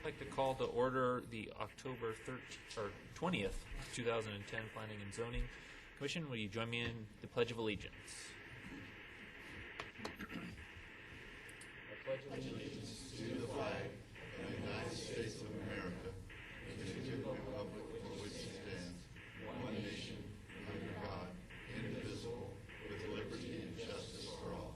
I'd like to call to order the October 20th, 2010 Planning and Zoning Commission. Will you join me in the Pledge of Allegiance? I pledge allegiance to the flag of the United States of America and to the republic for which it stands, one nation, under God, indivisible, with liberty and justice for all.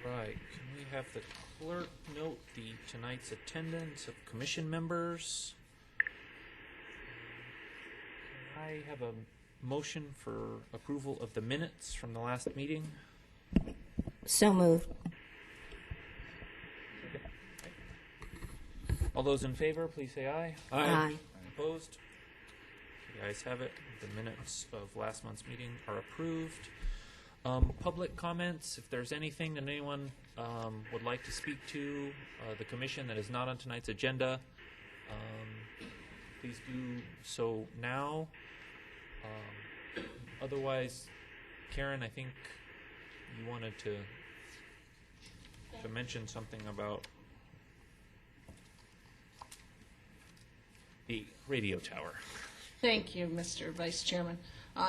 Right. Can we have the clerk note tonight's attendance of commission members? Can I have a motion for approval of the minutes from the last meeting? So moved. All those in favor, please say aye. Aye. Opposed? The ayes have it. The minutes of last month's meeting are approved. Public comments, if there's anything that anyone would like to speak to the commission that is not on tonight's agenda, please do so now. Otherwise, Karen, I think you wanted to mention something about the radio tower. Thank you, Mr. Vice Chairman.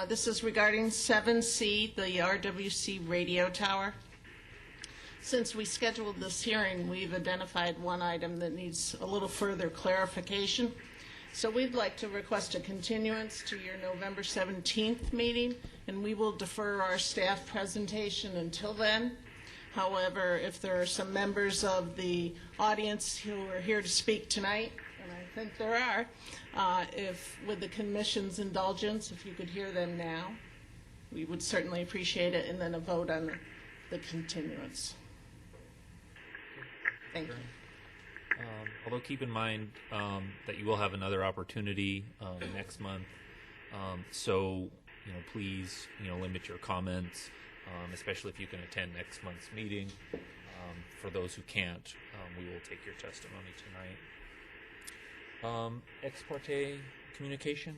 This is regarding 7C, the RWC radio tower. Since we scheduled this hearing, we've identified one item that needs a little further clarification. So we'd like to request a continuance to your November 17th meeting, and we will defer our staff presentation until then. However, if there are some members of the audience who are here to speak tonight, and I think there are, if with the commission's indulgence, if you could hear them now, we would certainly appreciate it, and then a vote on the continuance. Thank you. Although keep in mind that you will have another opportunity next month, so please limit your comments, especially if you can attend next month's meeting. For those who can't, we will take your testimony tonight. Ex parte communication?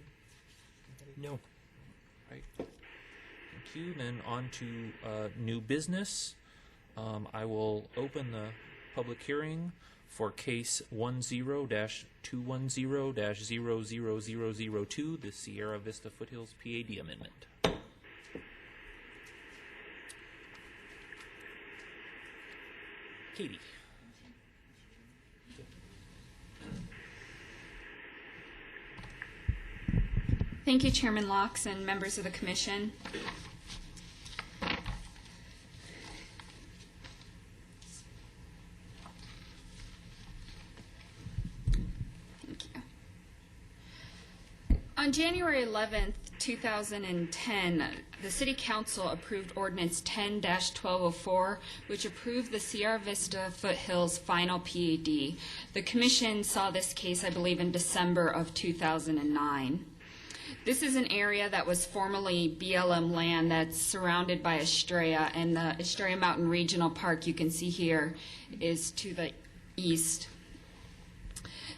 No. Right. Thank you. Then on to new business. I will open the public hearing for case 10-210-00002, the Sierra Vista Foothills PAD amendment. Katie. Thank you, Chairman Locks and members of the Commission. Thank you. On January 11th, 2010, the City Council approved Ordinance 10-1204, which approved the Sierra Vista Foothills final PAD. The Commission saw this case, I believe, in December of 2009. This is an area that was formerly BLM land that's surrounded by Estrella, and the Estrella Mountain Regional Park, you can see here, is to the east.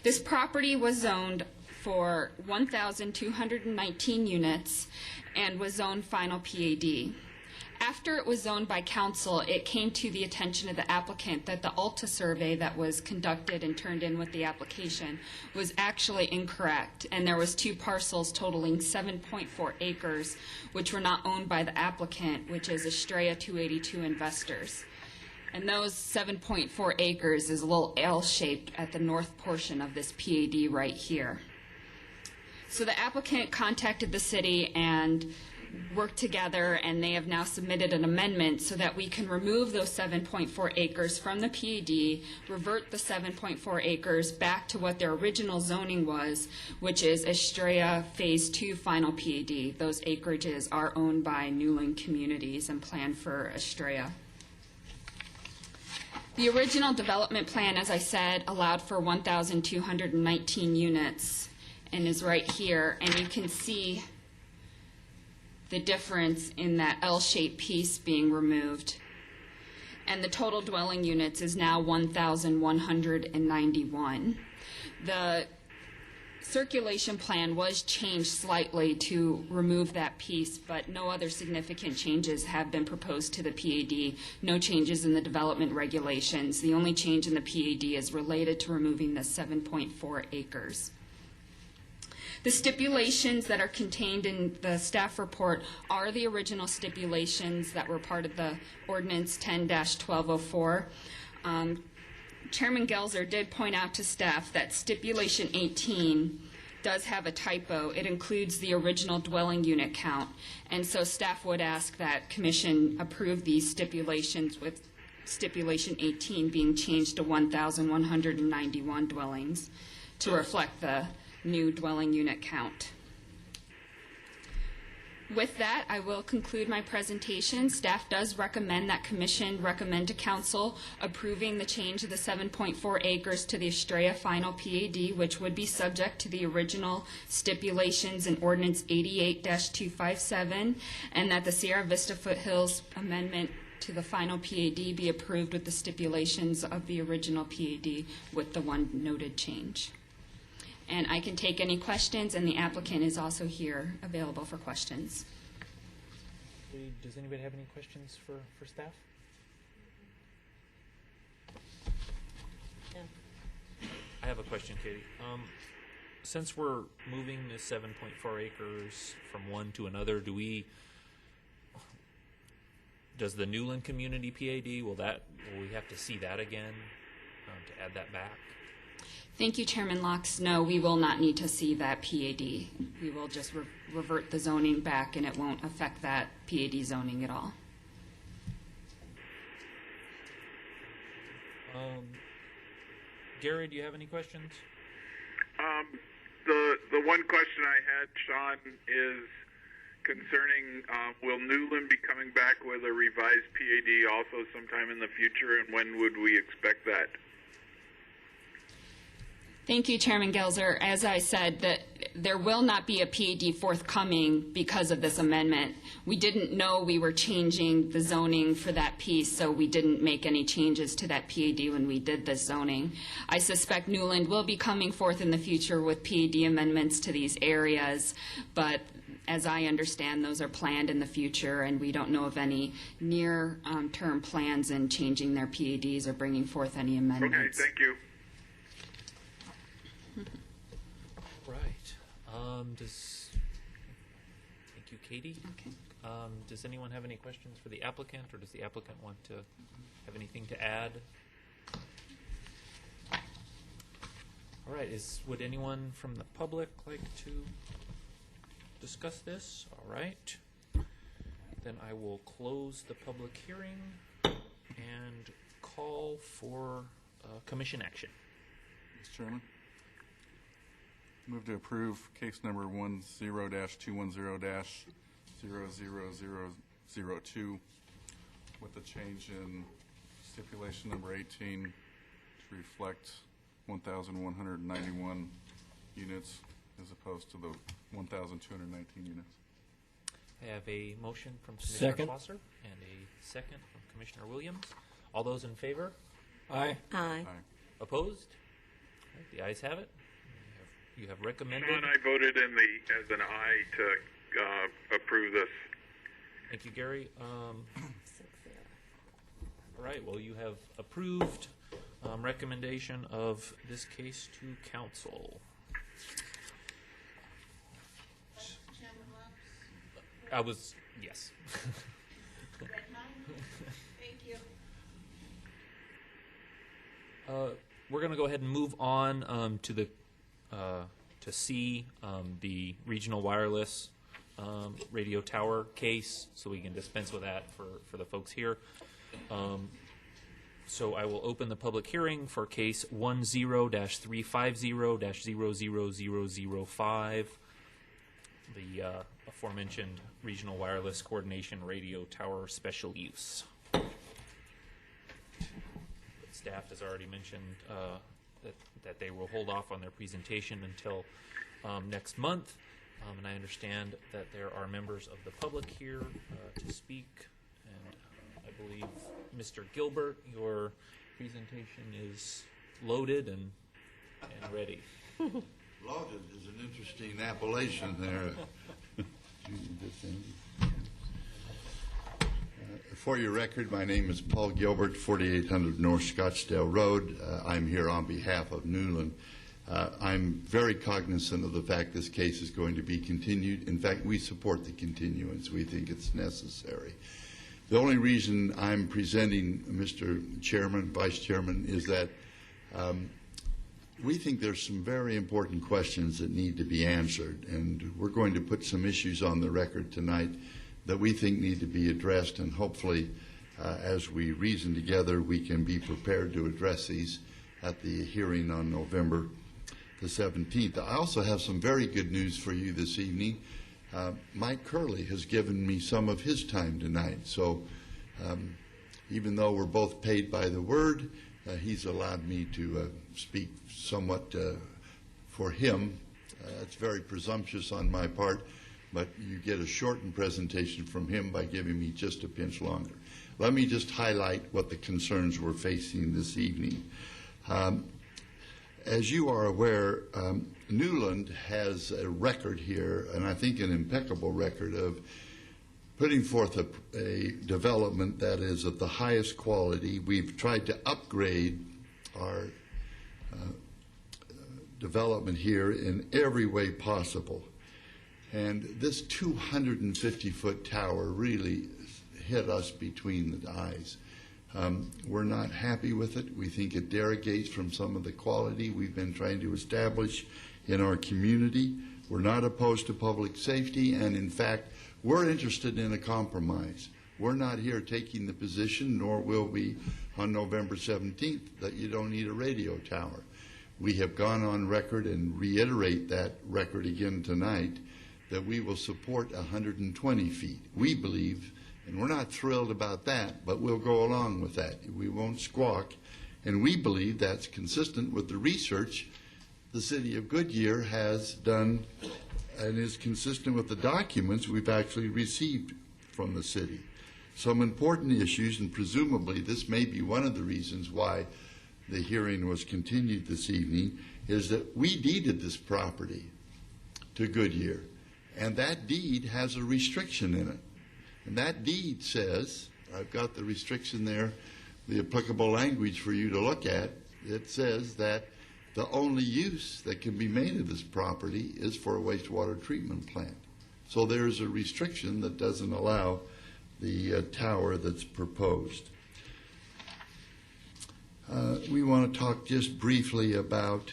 This property was zoned for 1,219 units and was zoned final PAD. After it was zoned by council, it came to the attention of the applicant that the ALTA survey that was conducted and turned in with the application was actually incorrect, and there was two parcels totaling 7.4 acres, which were not owned by the applicant, which is Estrella 282 Investors. And those 7.4 acres is a little L-shaped at the north portion of this PAD right here. So the applicant contacted the city and worked together, and they have now submitted an amendment so that we can remove those 7.4 acres from the PAD, revert the 7.4 acres back to what their original zoning was, which is Estrella Phase 2 final PAD. Those acreages are owned by Newland Communities and planned for Estrella. The original development plan, as I said, allowed for 1,219 units and is right here, and you can see the difference in that L-shaped piece being removed. And the total dwelling units is now 1,191. The circulation plan was changed slightly to remove that piece, but no other significant changes have been proposed to the PAD. No changes in the development regulations. The only change in the PAD is related to removing the 7.4 acres. The stipulations that are contained in the staff report are the original stipulations that were part of the ordinance 10-1204. Chairman Gelzer did point out to staff that stipulation 18 does have a typo. It includes the original dwelling unit count, and so staff would ask that commission approve these stipulations, with stipulation 18 being changed to 1,191 dwellings to reflect the new dwelling unit count. With that, I will conclude my presentation. Staff does recommend that commission recommend to council approving the change of the 7.4 acres to the Estrella final PAD, which would be subject to the original stipulations in Ordinance 88-257, and that the Sierra Vista Foothills amendment to the final PAD be approved with the stipulations of the original PAD with the one noted change. And I can take any questions, and the applicant is also here available for questions. Does anybody have any questions for staff? I have a question, Katie. Since we're moving the 7.4 acres from one to another, does the Newland Community PAD, will we have to see that again to add that back? Thank you, Chairman Locks. No, we will not need to see that PAD. We will just revert the zoning back, and it won't affect that PAD zoning at all. Gary, do you have any questions? The one question I had, Sean, is concerning will Newland be coming back with a revised PAD also sometime in the future, and when would we expect that? Thank you, Chairman Gelzer. As I said, that there will not be a PAD forthcoming because of this amendment. We didn't know we were changing the zoning for that piece, so we didn't make any changes to that PAD when we did this zoning. I suspect Newland will be coming forth in the future with PAD amendments to these areas, but as I understand, those are planned in the future, and we don't know of any near-term plans in changing their PADs or bringing forth any amendments. Okay, thank you. Right. Thank you, Katie. Okay. Does anyone have any questions for the applicant, or does the applicant want to have anything to add? All right. Would anyone from the public like to discuss this? All right. Then I will close the public hearing and call for commission action. Mr. Chairman, move to approve case number 10-210-00002 with the change in stipulation number 18 to reflect 1,191 units as opposed to the 1,219 units. I have a motion from Commissioner Second. Schlosser and a second from Commissioner Williams. All those in favor? Aye. Aye. Aye. Opposed? All right, the ayes have it. You have recommended. Sean, I voted as an aye to approve this. Thank you, Gary. All right, well, you have approved recommendation of this case to council. Yes. Thank you. We're going to go ahead and move on to the to see the regional wireless radio tower case, so we can dispense with that for the folks here. So I will open the public hearing for case 10-350-0000005, the aforementioned regional wireless coordination radio tower special use. Staff has already mentioned that they will hold off on their presentation until next month, and I understand that there are members of the public here to speak, and I believe, Mr. Gilbert, your presentation is loaded and ready. Lauded is an interesting appellation there. For your record, my name is Paul Gilbert, 4800 North Scottsdale Road. I'm here on behalf of Newland. I'm very cognizant of the fact this case is going to be continued. In fact, we support the continuance. We think it's necessary. The only reason I'm presenting, Mr. Chairman, Vice Chairman, is that we think there's some very important questions that need to be answered, and we're going to put some issues on the record tonight that we think need to be addressed, and hopefully, as we reason together, we can be prepared to address these at the hearing on November the 17th. I also have some very good news for you this evening. Mike Curley has given me some of his time tonight, so even though we're both paid by the word, he's allowed me to speak somewhat for him. It's very presumptuous on my part, but you get a shortened presentation from him by giving me just a pinch longer. Let me just highlight what the concerns we're facing this evening. As you are aware, Newland has a record here, and I think an impeccable record, of putting forth a development that is of the highest quality. We've tried to upgrade our development here in every way possible. And this 250-foot tower really hit us between the eyes. We're not happy with it. We think it derogates from some of the quality we've been trying to establish in our community. We're not opposed to public safety, and in fact, we're interested in a compromise. We're not here taking the position, nor will we on November 17th, that you don't need a radio tower. We have gone on record and reiterate that record again tonight, that we will support 120 feet. We believe, and we're not thrilled about that, but we'll go along with that. We won't squawk, and we believe that's consistent with the research the city of Goodyear has done and is consistent with the documents we've actually received from the city. Some important issues, and presumably this may be one of the reasons why the hearing was continued this evening, is that we deeded this property to Goodyear, and that deed has a restriction in it. And that deed says, I've got the restriction there, the applicable language for you to look at. It says that the only use that can be made of this property is for a wastewater treatment plant. So there's a restriction that doesn't allow the tower that's proposed. We want to talk just briefly about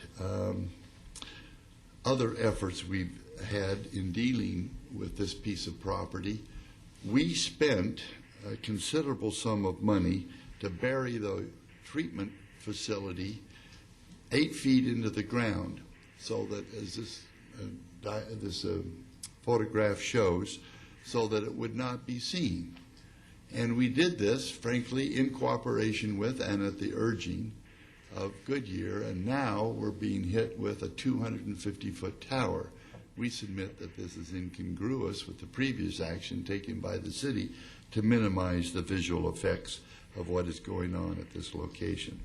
other efforts we've had in dealing with this piece of property. We spent a considerable sum of money to bury the treatment facility 8 feet into the ground, so that, as this photograph shows, so that it would not be seen. And we did this, frankly, in cooperation with and at the urging of Goodyear, and now we're being hit with a 250-foot tower. We submit that this is incongruous with the previous action taken by the city to minimize the visual effects of what is going on at this location.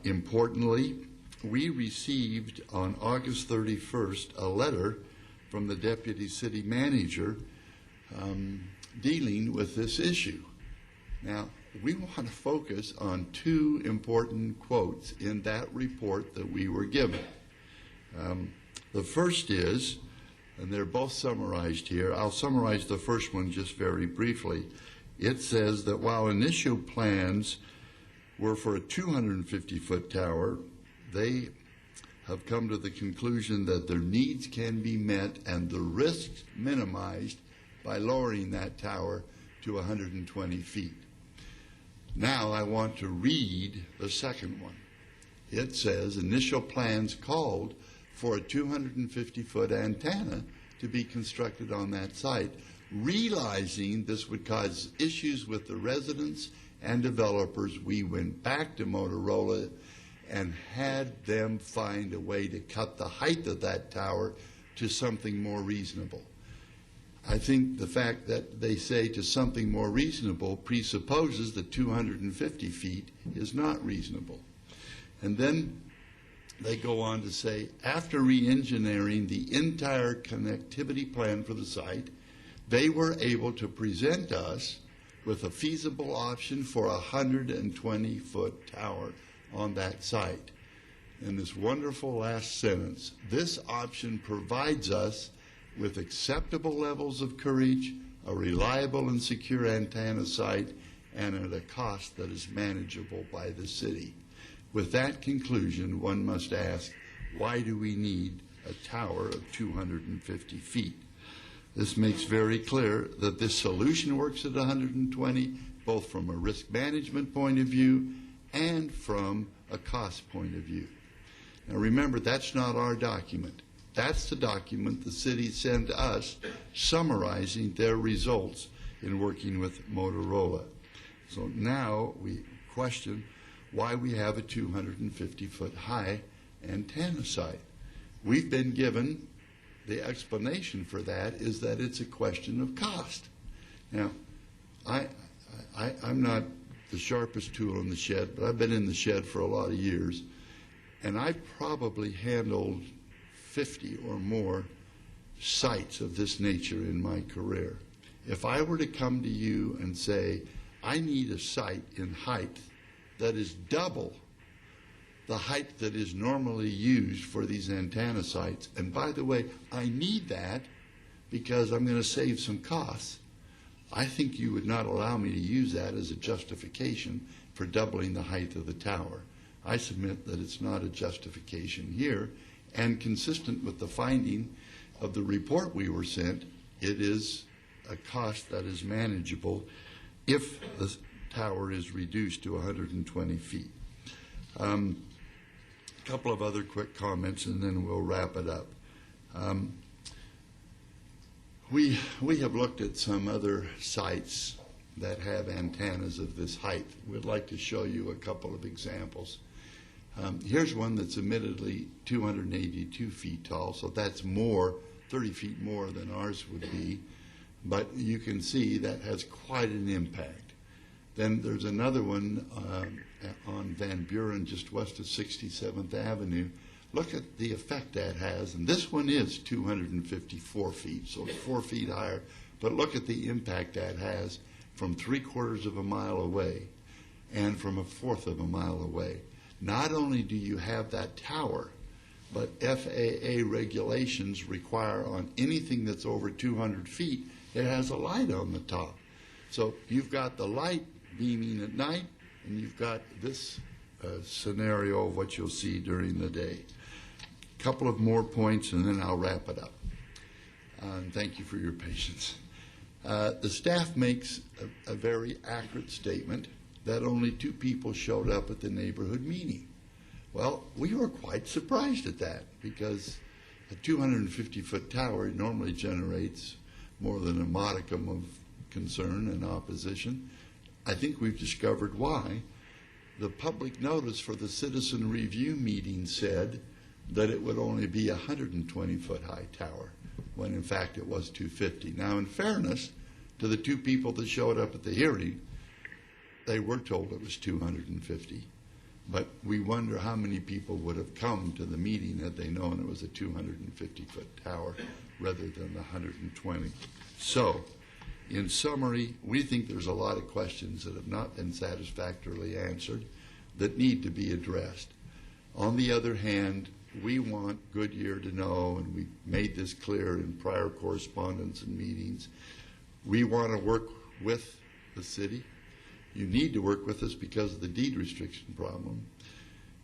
Importantly, we received on August 31st a letter from the deputy city manager dealing with this issue. Now, we want to focus on two important quotes in that report that we were given. The first is, and they're both summarized here, I'll summarize the first one just very briefly. It says that while initial plans were for a 250-foot tower, they have come to the conclusion that their needs can be met and the risks minimized by lowering that tower to 120 feet. Now I want to read the second one. It says initial plans called for a 250-foot antenna to be constructed on that site. Realizing this would cause issues with the residents and developers, we went back to Motorola and had them find a way to cut the height of that tower to something more reasonable. I think the fact that they say to something more reasonable presupposes that 250 feet is not reasonable. And then they go on to say, after re-engineering the entire connectivity plan for the site, they were able to present us with a feasible option for a 120-foot tower on that site. In this wonderful last sentence, this option provides us with acceptable levels of coverage, a reliable and secure antenna site, and at a cost that is manageable by the city. With that conclusion, one must ask, why do we need a tower of 250 feet? This makes very clear that this solution works at 120, both from a risk management point of view and from a cost point of view. Now remember, that's not our document. That's the document the city sent us summarizing their results in working with Motorola. So now we question why we have a 250-foot high antenna site. We've been given the explanation for that is that it's a question of cost. Now, I'm not the sharpest tool in the shed, but I've been in the shed for a lot of years, and I've probably handled 50 or more sites of this nature in my career. If I were to come to you and say, I need a site in height that is double the height that is normally used for these antenna sites, and by the way, I need that because I'm going to save some costs, I think you would not allow me to use that as a justification for doubling the height of the tower. I submit that it's not a justification here, and consistent with the finding of the report we were sent, it is a cost that is manageable if the tower is reduced to 120 feet. A couple of other quick comments, and then we'll wrap it up. We have looked at some other sites that have antennas of this height. We'd like to show you a couple of examples. Here's one that's admittedly 282 feet tall, so that's more, 30 feet more than ours would be, but you can see that has quite an impact. Then there's another one on Van Buren, just west of 67th Avenue. Look at the effect that has, and this one is 254 feet, so it's 4 feet higher, but look at the impact that has from 3/4 of a mile away and from 1/4 of a mile away. Not only do you have that tower, but FAA regulations require on anything that's over 200 feet, it has a light on the top. So you've got the light beaming at night, and you've got this scenario of what you'll see during the day. A couple of more points, and then I'll wrap it up. And thank you for your patience. The staff makes a very accurate statement that only 2 people showed up at the neighborhood meeting. Well, we were quite surprised at that, because a 250-foot tower normally generates more than a modicum of concern and opposition. I think we've discovered why. The public notice for the citizen review meeting said that it would only be a 120-foot high tower, when in fact it was 250. Now, in fairness to the 2 people that showed up at the hearing, they were told it was 250. But we wonder how many people would have come to the meeting had they known it was a 250-foot tower rather than the 120. So, in summary, we think there's a lot of questions that have not been satisfactorily answered that need to be addressed. On the other hand, we want Goodyear to know, and we made this clear in prior correspondence and meetings, we want to work with the city. You need to work with us because of the deed restriction problem.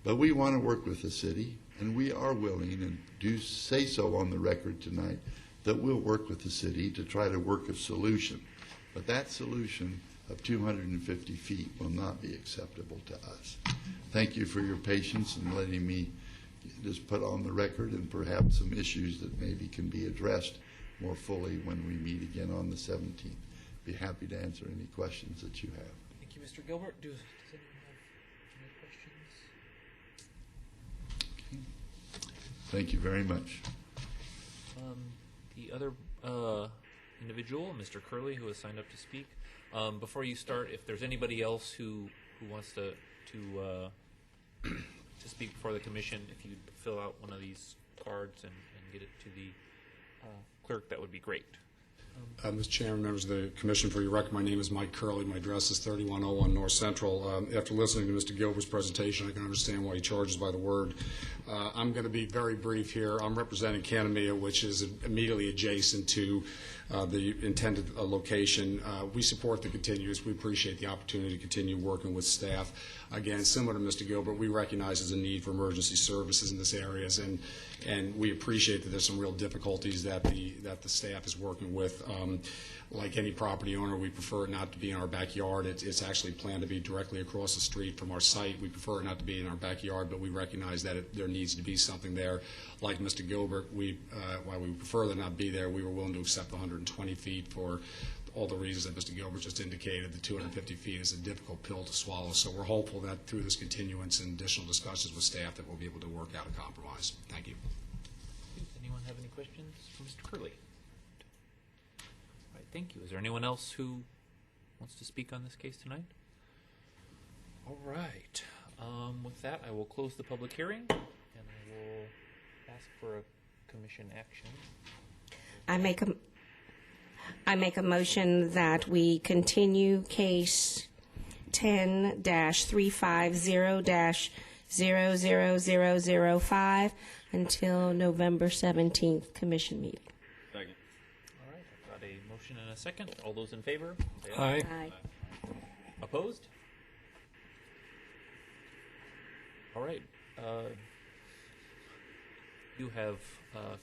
But we want to work with the city, and we are willing, and do say so on the record tonight, that we'll work with the city to try to work a solution. But that solution of 250 feet will not be acceptable to us. Thank you for your patience and letting me just put on the record and perhaps some issues that maybe can be addressed more fully when we meet again on the 17th. Be happy to answer any questions that you have. Thank you, Mr. Gilbert. Does anyone have any questions? Okay. Thank you very much. The other individual, Mr. Curley, who has signed up to speak. Before you start, if there's anybody else who wants to to speak before the commission, if you'd fill out one of these cards and get it to the clerk, that would be great. Mr. Chairman, members of the Commission, for your record, my name is Mike Curley. My address is 3101 North Central. After listening to Mr. Gilbert's presentation, I can understand why he charges by the word. I'm going to be very brief here. I'm representing Canamea, which is immediately adjacent to the intended location. We support the continuous. We appreciate the opportunity to continue working with staff. Again, similar to Mr. Gilbert, we recognize there's a need for emergency services in this area, and we appreciate that there's some real difficulties that the staff is working with. Like any property owner, we prefer it not to be in our backyard. It's actually planned to be directly across the street from our site. We prefer it not to be in our backyard, but we recognize that there needs to be something there. Like Mr. Gilbert, while we prefer that not be there, we were willing to accept 120 feet for all the reasons that Mr. Gilbert just indicated. The 250 feet is a difficult pill to swallow, so we're hopeful that through this continuance and additional discussions with staff that we'll be able to work out a compromise. Thank you. Does anyone have any questions for Mr. Curley? All right, thank you. Is there anyone else who wants to speak on this case tonight? All right. With that, I will close the public hearing, and I will ask for a commission action. I make a motion that we continue case 10-350-00005 until November 17th commission meeting. Second. All right, I've got a motion and a second. All those in favor? Say Aye. Aye. Opposed? All right. You have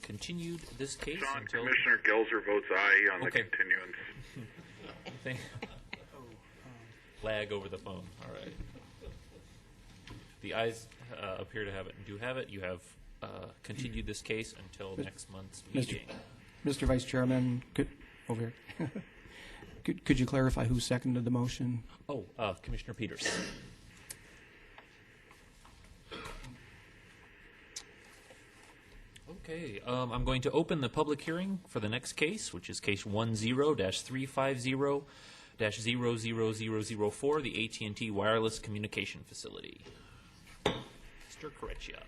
continued this case Sean, until... Commissioner Gelser votes aye on Okay. the continuance. Lag over the phone. All right. The ayes appear to have it and do have it. You have continued this case until next month's meeting. Mr. Vice Chairman, over here. Could you clarify who seconded the motion? Oh, Commissioner Peters. Okay, I'm going to open the public hearing for the next case, which is case 10-350-00004, the AT&T Wireless Communication Facility. Mr. Correccia.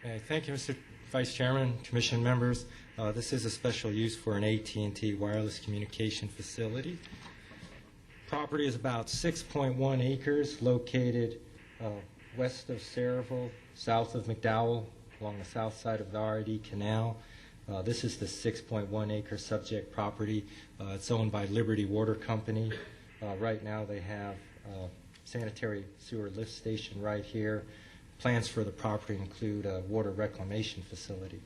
Okay, thank you, Mr. Vice Chairman, Commission members. This is a special use for an AT&T wireless communication facility. Property is about 6.1 acres, located west of Saraville, south of McDowell, along the south side of the RID Canal. This is the 6.1 acre subject property. It's owned by Liberty Water Company. Right now they have a sanitary sewer lift station right here. Plans for the property include a water reclamation facility.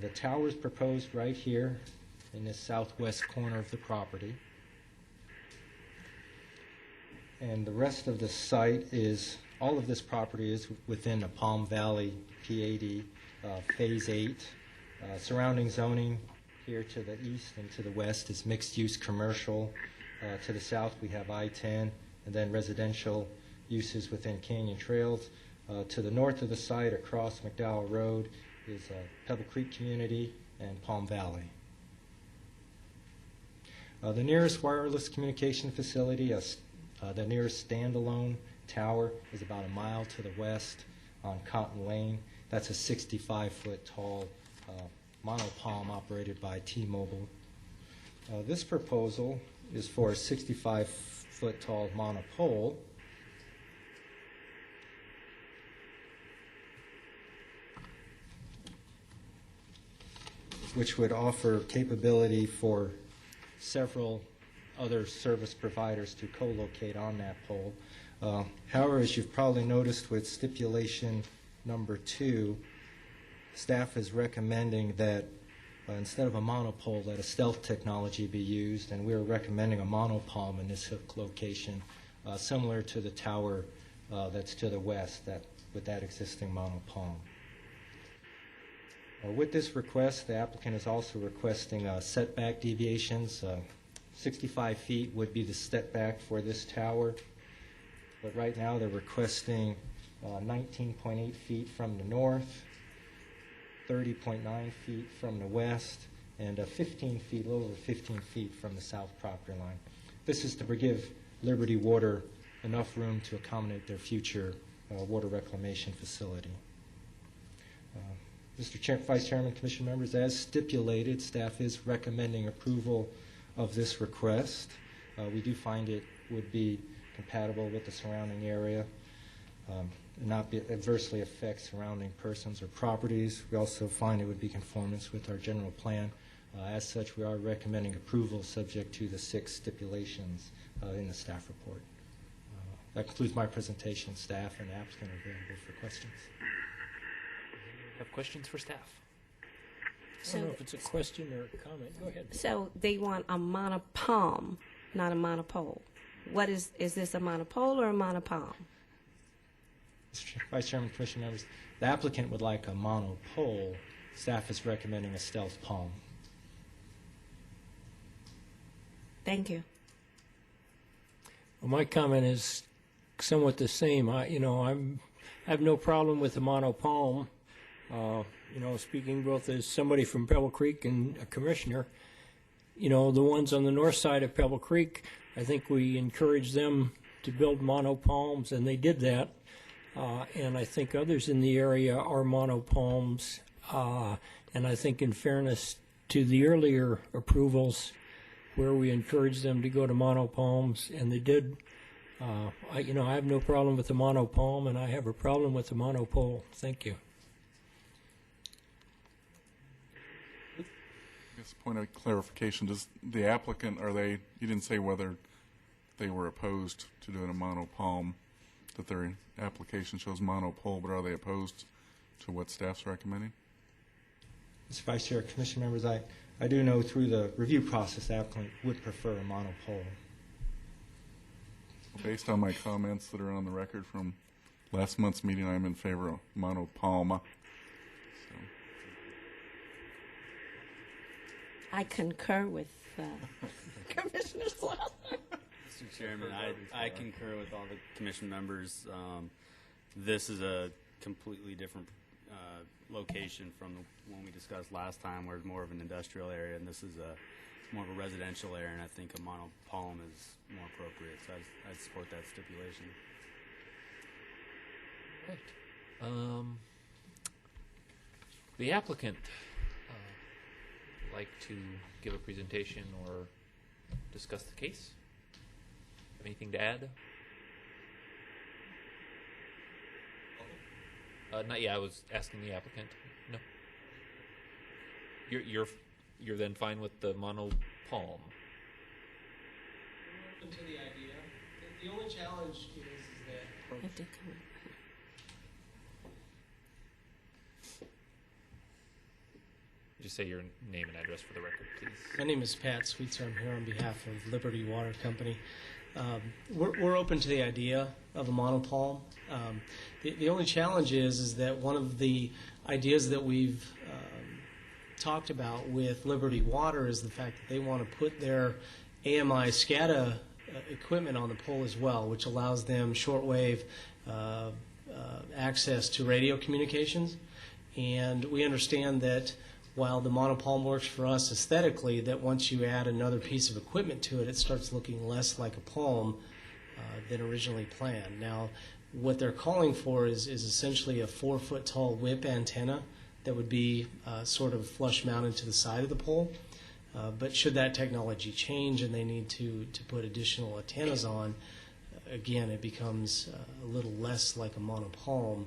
The tower is proposed right here in this southwest corner of the property. And the rest of the site is, all of this property is within the Palm Valley PAD Phase 8. Surrounding zoning here to the east and to the west is mixed-use commercial. To the south we have I-10, and then residential uses within Canyon Trails. To the north of the site, across McDowell Road, is Pebble Creek Community and Palm Valley. The nearest wireless communication facility, the nearest standalone tower, is about a mile to the west on Cotton Lane. That's a 65-foot tall monopalm operated by T-Mobile. This proposal is for a 65-foot tall monopole. Which would offer capability for several other service providers to co-locate on that pole. However, as you've probably noticed with stipulation number 2, staff is recommending that instead of a monopole, that a stealth technology be used, and we're recommending a monopalm in this location, similar to the tower that's to the west with that existing monopalm. With this request, the applicant is also requesting setback deviations. 65 feet would be the setback for this tower, but right now they're requesting 19.8 feet from the north, 30.9 feet from the west, and 15 feet, a little over 15 feet from the south property line. This is to give Liberty Water enough room to accommodate their future water reclamation facility. Mr. Vice Chairman, Commission members, as stipulated, staff is recommending approval of this request. We do find it would be compatible with the surrounding area, and not adversely affect surrounding persons or properties. We also find it would be conformance with our general plan. As such, we are recommending approval subject to the 6 stipulations in the staff report. That concludes my presentation. Staff and applicant are available for questions. Have questions for staff? I don't know if it's a question or a comment. Go ahead. So they want a monopalm, not a monopole. What is this a monopole or a monopalm? Mr. Vice Chairman, Commission members, the applicant would like a monopole. Staff is recommending a stealth palm. Thank you. Well, my comment is somewhat the same. I have no problem with the monopalm. Speaking both as somebody from Pebble Creek and a commissioner, the ones on the north side of Pebble Creek, I think we encouraged them to build monopalms, and they did that. And I think others in the area are monopalms. And I think in fairness to the earlier approvals where we encouraged them to go to monopalms, and they did, I have no problem with the monopalm, and I have a problem with the monopole. Thank you. I guess point of clarification, does the applicant, you didn't say whether they were opposed to doing a monopalm, that their application shows monopole, but are they opposed to what staff's recommending? Mr. Vice Chair, Commission members, I do know through the review process, the applicant would prefer a monopole. Based on my comments that are on the record from last month's meeting, I'm in favor of monopalm. I concur with Commissioner Slaughter. Mr. Chairman, I concur with all the commission members. This is a completely different location from the one we discussed last time, where it's more of an industrial area, and this is more of a residential area, and I think a monopalm is more appropriate, so I support that stipulation. Right. The applicant like to give a presentation or discuss the case? Have anything to add? Not yet. I was asking the applicant. No. You're then fine with the monopalm. Open to the idea. The only challenge is that Just say your name and address for the record, please. my name is Pat Sweetser. I'm here on behalf of Liberty Water Company. We're open to the idea of a monopalm. The only challenge is that one of the ideas that we've talked about with Liberty Water is the fact that they want to put their AMI SCADA equipment on the pole as well, which allows them shortwave access to radio communications. And we understand that while the monopalm works for us aesthetically, that once you add another piece of equipment to it, it starts looking less like a palm than originally planned. Now, what they're calling for is essentially a 4-foot tall whip antenna that would be sort of flush mounted to the side of the pole. But should that technology change and they need to put additional antennas on, again, it becomes a little less like a monopalm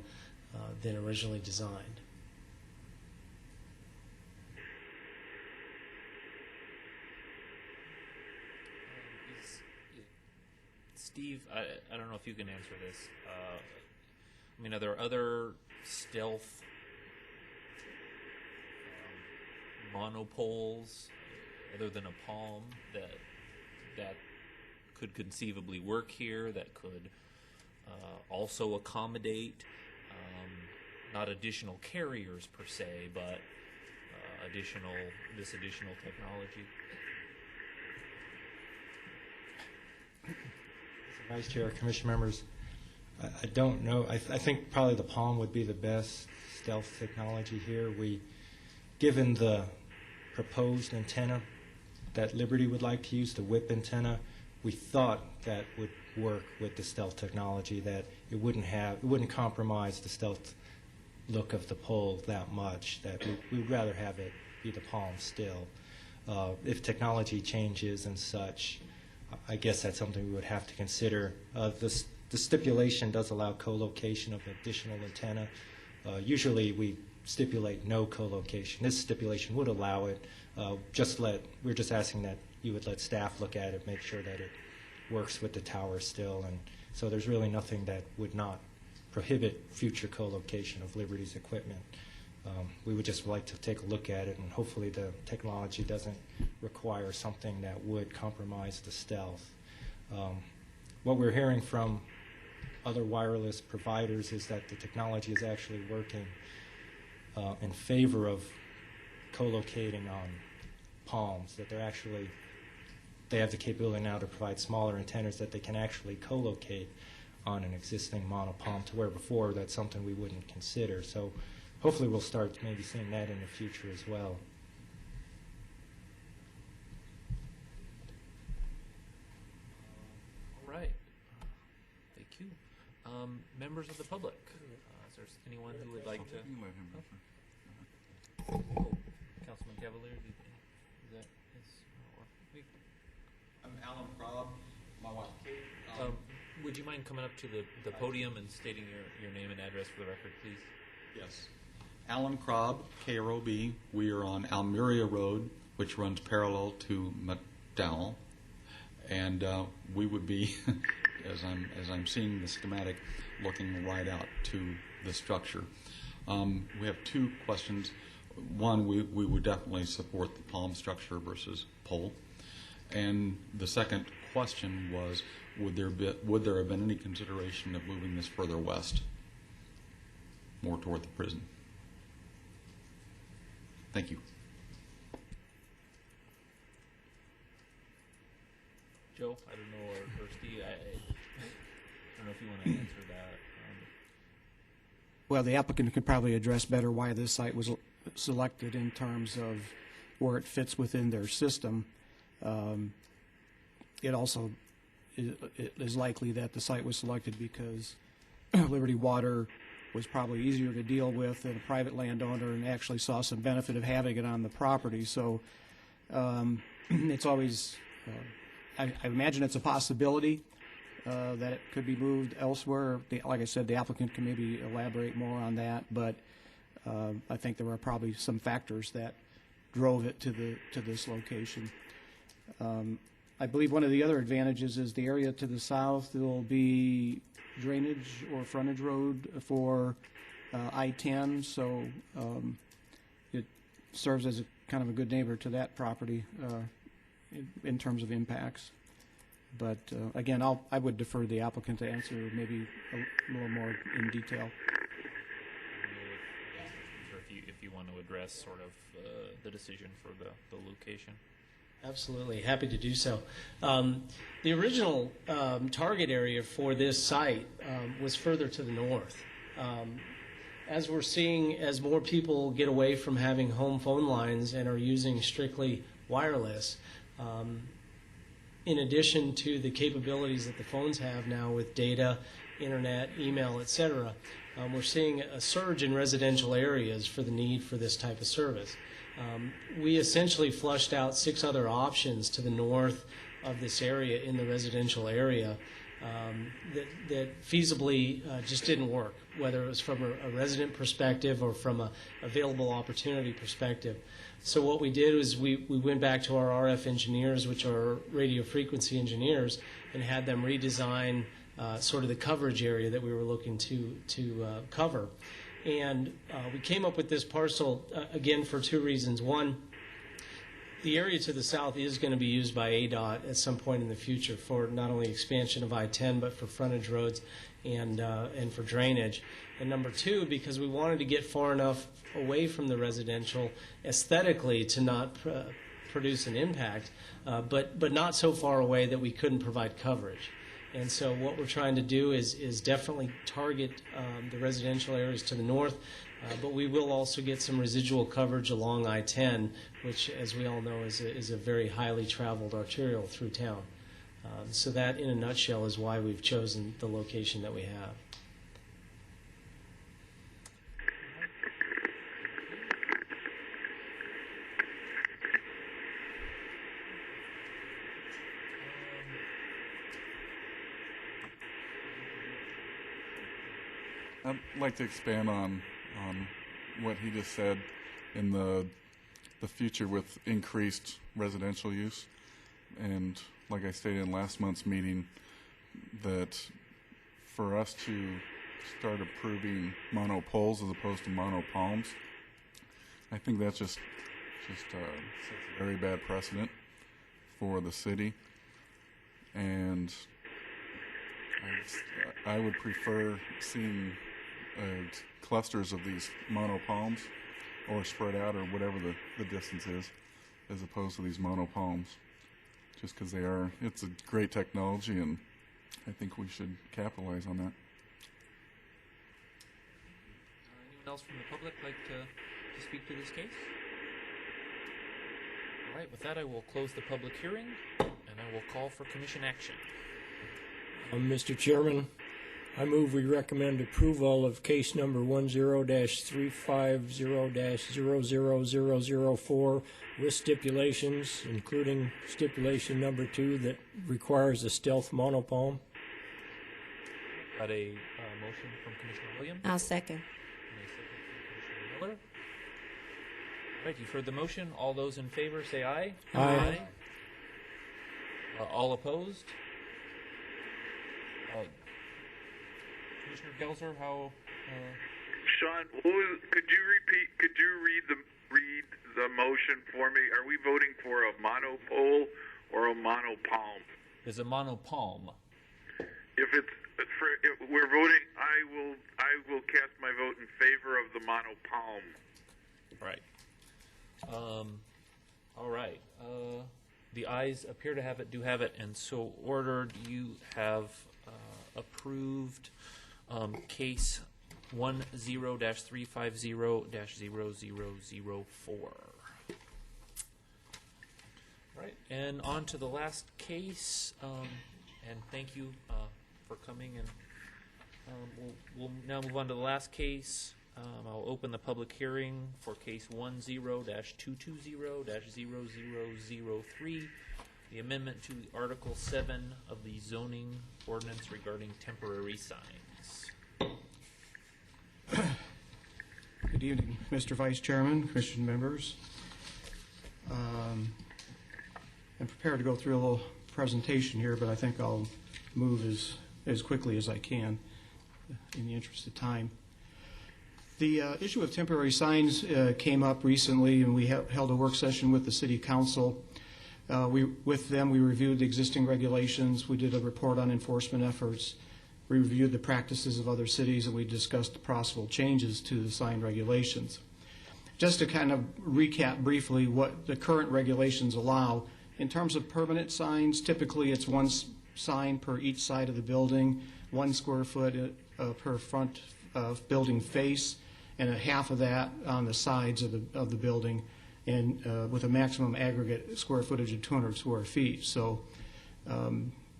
than originally designed. Steve, I don't know if you can answer this. I mean, are there other stealth monopoles other than a palm that could conceivably work here, that could also accommodate not additional carriers per se, but this additional technology? Vice Chair, Commission members, I don't know. I think probably the Palm would be the best stealth technology here. Given the proposed antenna that Liberty would like to use, the whip antenna, we thought that would work with the stealth technology, that it wouldn't compromise the stealth look of the pole that much, that we'd rather have it be the Palm still. If technology changes and such, I guess that's something we would have to consider. The stipulation does allow co-location of additional antenna. Usually we stipulate no co-location. This stipulation would allow it. We're just asking that you would let staff look at it, make sure that it works with the tower still. And so there's really nothing that would not prohibit future co-location of Liberty's equipment. We would just like to take a look at it, and hopefully the technology doesn't require something that would compromise the stealth. What we're hearing from other wireless providers is that the technology is actually working in favor of co-locating on palms, that they have the capability now to provide smaller antennas that they can actually co-locate on an existing monopalm, to where before that's something we wouldn't consider. So hopefully we'll start maybe seeing that in the future as well. All right. Thank you. Members of the public, is there anyone who would like to? You let him go first. Oh, Councilman Cavalier, is that his? I'm Alan Prob, my wife Kate. Would you mind coming up to the podium and stating your name and address for the record, please? Yes. Alan Krob, KROB. We are on Almeria Road, which runs parallel to McDowell. And we would be, as I'm seeing the schematic, looking right out to the structure. We have two questions. One, we would definitely support the palm structure versus pole. And the second question was, would there have been any consideration of moving this further west, more toward the prison? Thank you. Joe, I don't know, or Steve, I don't know if you want to answer that. Well, the applicant could probably address better why this site was selected in terms of where it fits within their system. It also it is likely that the site was selected because Liberty Water was probably easier to deal with than a private landowner, and actually saw some benefit of having it on the property. So it's always, I imagine it's a possibility that it could be moved elsewhere. Like I said, the applicant can maybe elaborate more on that, but I think there were probably some factors that drove it to this location. I believe one of the other advantages is the area to the south. There will be drainage or frontage road for I-10, so it serves as a kind of a good neighbor to that property in terms of impacts. But again, I would defer to the applicant to answer maybe a little more in detail. Or if you want to address sort of the decision for the location. Absolutely, happy to do so. The original target area for this site was further to the north. As we're seeing, as more people get away from having home phone lines and are using strictly wireless, in addition to the capabilities that the phones have now with data, internet, email, etc., we're seeing a surge in residential areas for the need for this type of service. We essentially flushed out 6 other options to the north of this area in the residential area that feasibly just didn't work, whether it was from a resident perspective or from a available opportunity perspective. So what we did was we went back to our RF engineers, which are radio frequency engineers, and had them redesign sort of the coverage area that we were looking to cover. And we came up with this parcel, again, for 2 reasons. One, The area to the south is going to be used by ADOT at some point in the future for not only expansion of I-10, but for frontage roads and for drainage. And number two, because we wanted to get far enough away from the residential aesthetically to not produce an impact, but not so far away that we couldn't provide coverage. And so what we're trying to do is definitely target the residential areas to the north, but we will also get some residual coverage along I-10, which, as we all know, is a very highly traveled arterial through town. So that, in a nutshell, is why we've chosen the location that we have. I'd like to expand on what he just said in the future with increased residential use. And like I stated in last month's meeting, that for us to start approving monopoles as opposed to monopalms, I think that's just sets a very bad precedent for the city. And I would prefer seeing clusters of these monopalms, or spread out, or whatever the distance is, as opposed to these monopalms. Just because it's a great technology, and I think we should capitalize on that. Anyone else from the public like to speak to this case? All right, with that, I will close the public hearing, and I will call for commission action. Mr. Chairman, I move we recommend approval of case number 10-350-00004 with stipulations, including stipulation number 2 that requires a stealth monopalm. Got a motion from Commissioner Williams. I'll second. And a second from Commissioner Miller. All right, you've heard the motion. All those in favor say aye. Aye. All opposed? Commissioner Gelser, how? Sean, could you read the motion for me? Are we voting for a monopole or a monopalm? Is a monopalm. If we're voting, I will cast my vote in favor of the monopalm. Right. All right. The ayes appear to have it, do have it, and so ordered. You have approved case 10-350-0004. Right, and on to the last case, and thank you for coming, and we'll now move on to the last case. I'll open the public hearing for case 10-220-00003, the amendment to Article 7 of the zoning ordinance regarding temporary signs. Good evening, Mr. Vice Chairman, Commission members. I'm prepared to go through a little presentation here, but I think I'll move as quickly as I can in the interest of time. The issue of temporary signs came up recently, and we held a work session with the City Council. With them, we reviewed the existing regulations. We did a report on enforcement efforts. We reviewed the practices of other cities, and we discussed the possible changes to the sign regulations. Just to kind of recap briefly what the current regulations allow, in terms of permanent signs, typically it's one sign per each side of the building, 1 square foot per front building face, and a half of that on the sides of the building, and with a maximum aggregate square footage of 200 square feet. So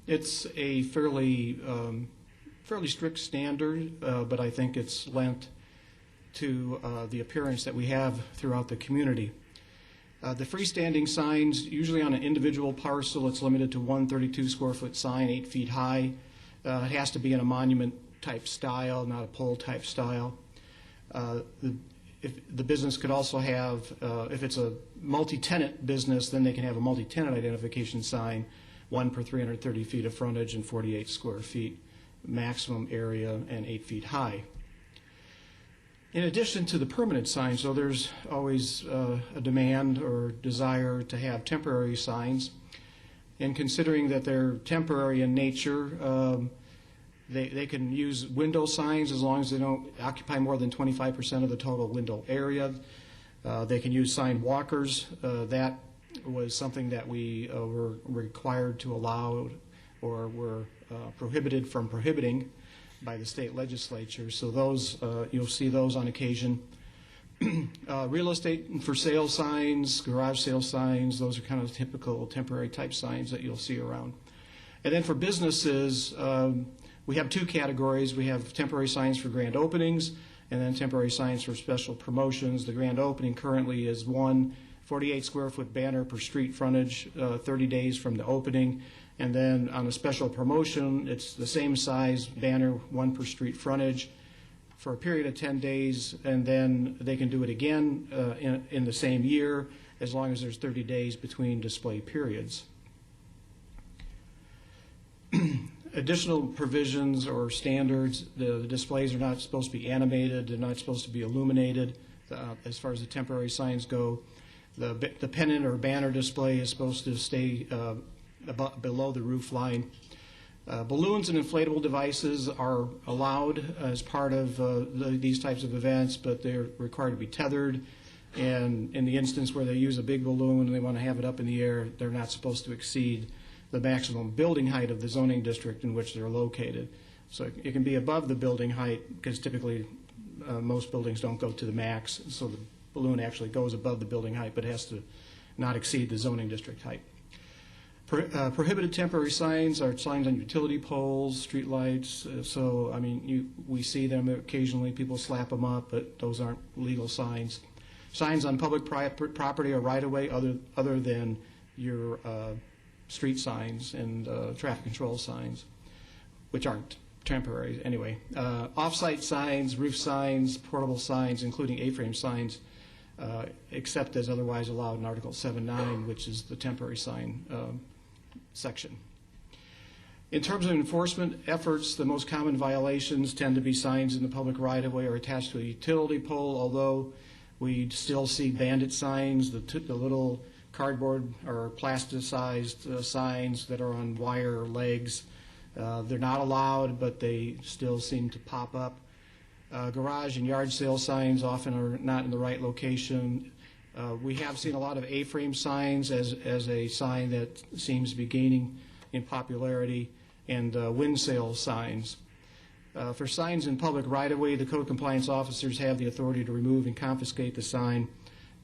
it's a fairly strict standard, but I think it's lent to the appearance that we have throughout the community. The freestanding signs, usually on an individual parcel, it's limited to 1 32 square foot sign, 8 feet high. It has to be in a monument type style, not a pole type style. If the business could also have, if it's a multi-tenant business, then they can have a multi-tenant identification sign, 1 per 330 feet of frontage and 48 square feet maximum area and 8 feet high. In addition to the permanent signs, so there's always a demand or desire to have temporary signs. And considering that they're temporary in nature, they can use window signs as long as they don't occupy more than 25% of the total window area. They can use sign walkers. That was something that we were required to allow or were prohibited from prohibiting by the state legislature. So those, you'll see those on occasion. Real estate for sale signs, garage sale signs, those are kind of typical temporary type signs that you'll see around. And then for businesses, we have two categories. We have temporary signs for grand openings and then temporary signs for special promotions. The grand opening currently is one 48-square-foot banner per street frontage, 30 days from the opening. And then on a special promotion, it's the same size banner, one per street frontage, for a period of 10 days, and then they can do it again in the same year as long as there's 30 days between display periods. Additional provisions or standards, the displays are not supposed to be animated, they're not supposed to be illuminated as far as the temporary signs go. The pennant or banner display is supposed to stay below the roof line. Balloons and inflatable devices are allowed as part of these types of events, but they're required to be tethered. And in the instance where they use a big balloon and they want to have it up in the air, they're not supposed to exceed the maximum building height of the zoning district in which they're located. So it can be above the building height because typically most buildings don't go to the max. So the balloon actually goes above the building height, but it has to not exceed the zoning district height. Prohibited temporary signs are signs on utility poles, street lights. So, I mean, we see them occasionally. People slap them up, but those aren't legal signs. Signs on public property or right-of-way other than your street signs and traffic control signs, which aren't temporary anyway. Off-site signs, roof signs, portable signs, including A-frame signs, except as otherwise allowed in Article 7.9, which is the temporary sign section. In terms of enforcement efforts, the most common violations tend to be signs in the public right-of-way or attached to a utility pole, although we still see bandit signs, the little cardboard or plasticized signs that are on wire legs. They're not allowed, but they still seem to pop up. Garage and yard sale signs often are not in the right location. We have seen a lot of A-frame signs as a sign that seems to be gaining in popularity, and wind sale signs. For signs in public right-of-way, the code compliance officers have the authority to remove and confiscate the sign.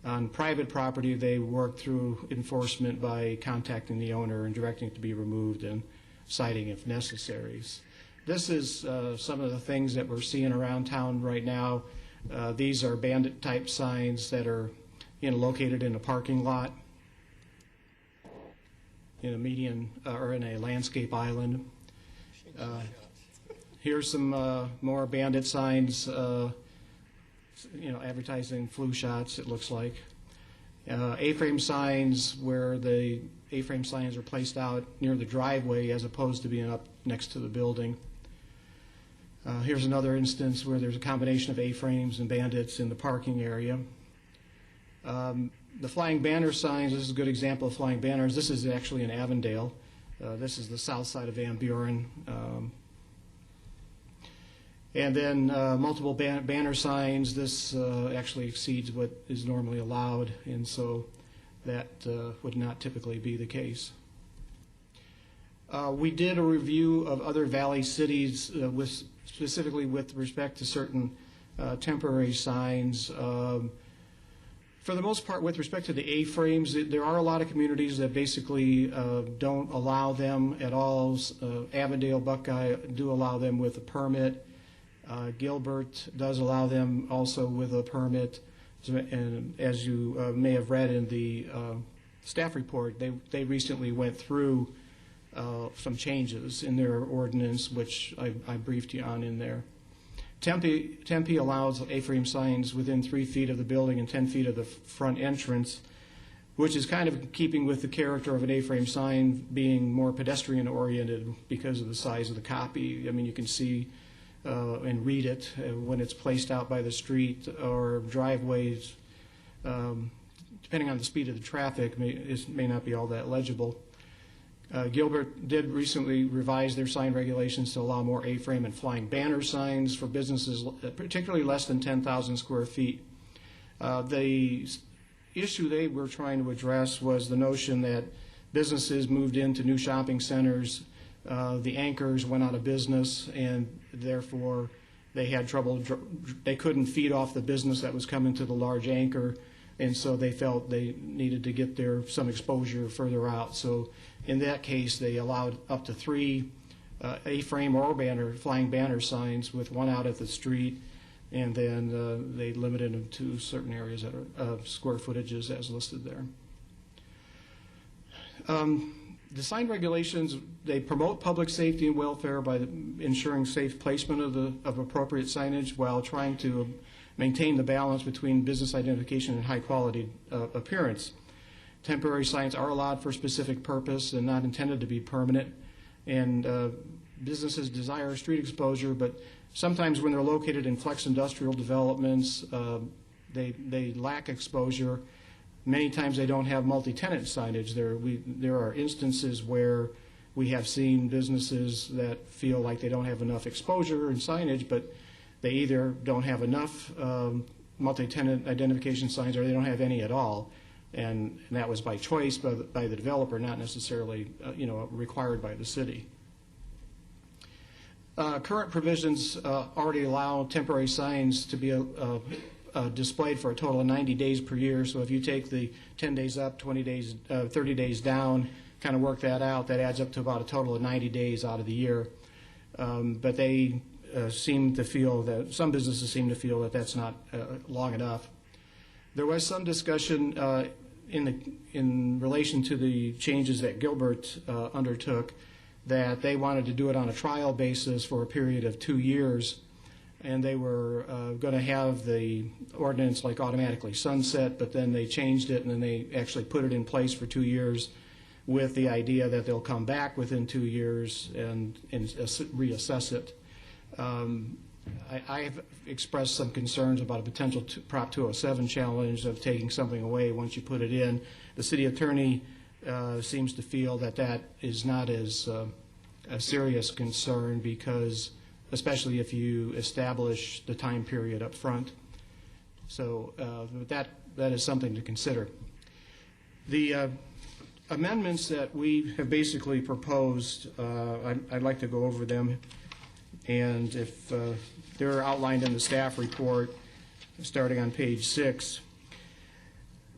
On private property, they work through enforcement by contacting the owner and directing it to be removed and citing if necessary. This is some of the things that we're seeing around town right now. These are bandit-type signs that are located in a parking lot, in a median or in a landscape island. Here's some more bandit signs, advertising flu shots, it looks like. A-frame signs where the A-frame signs are placed out near the driveway as opposed to being up next to the building. Here's another instance where there's a combination of A-frames and bandits in the parking area. The flying banner signs, this is a good example of flying banners. This is actually in Avondale. This is the south side of Van Buren. And then multiple banner signs. This actually exceeds what is normally allowed, and so that would not typically be the case. We did a review of other valley cities specifically with respect to certain temporary signs. For the most part, with respect to the A-frames, there are a lot of communities that basically don't allow them at all. Avondale, Buckeye do allow them with a permit. Gilbert does allow them also with a permit. And as you may have read in the staff report, they recently went through some changes in their ordinance, which I briefed you on in there. Tempe allows A-frame signs within 3 feet of the building and 10 feet of the front entrance, which is kind of keeping with the character of an A-frame sign being more pedestrian-oriented because of the size of the copy. I mean, you can see and read it when it's placed out by the street or driveways. Depending on the speed of the traffic, may not be all that legible. Gilbert did recently revise their sign regulations to allow more A-frame and flying banner signs for businesses, particularly less than 10,000 square feet. The issue they were trying to address was the notion that businesses moved into new shopping centers, the anchors went out of business, and therefore they had trouble, they couldn't feed off the business that was coming to the large anchor, and so they felt they needed to get some exposure further out. So in that case, they allowed up to 3 A-frame or flying banner signs with one out at the street, and then they limited them to certain areas that are square footages as listed there. The sign regulations, they promote public safety and welfare by ensuring safe placement of appropriate signage while trying to maintain the balance between business identification and high quality appearance. Temporary signs are allowed for a specific purpose and not intended to be permanent, and businesses desire street exposure, but sometimes when they're located in flex industrial developments, they lack exposure. Many times they don't have multi-tenant signage. There are instances where we have seen businesses that feel like they don't have enough exposure and signage, but they either don't have enough multi-tenant identification signs or they don't have any at all. And that was by choice by the developer, not necessarily required by the city. Current provisions already allow temporary signs to be displayed for a total of 90 days per year. So if you take the 10 days up, 20 days, 30 days down, kind of work that out, that adds up to about a total of 90 days out of the year. But they seem to feel that, some businesses seem to feel that that's not long enough. There was some discussion in relation to the changes that Gilbert undertook, that they wanted to do it on a trial basis for a period of 2 years, and they were going to have the ordinance like automatically sunset, but then they changed it and then they actually put it in place for 2 years with the idea that they'll come back within 2 years and reassess it. I have expressed some concerns about a potential Prop 207 challenge of taking something away once you put it in. The city attorney seems to feel that that is not as a serious concern, because especially if you establish the time period up front. So that is something to consider. The amendments that we have basically proposed, I'd like to go over them, and if they're outlined in the staff report starting on page 6.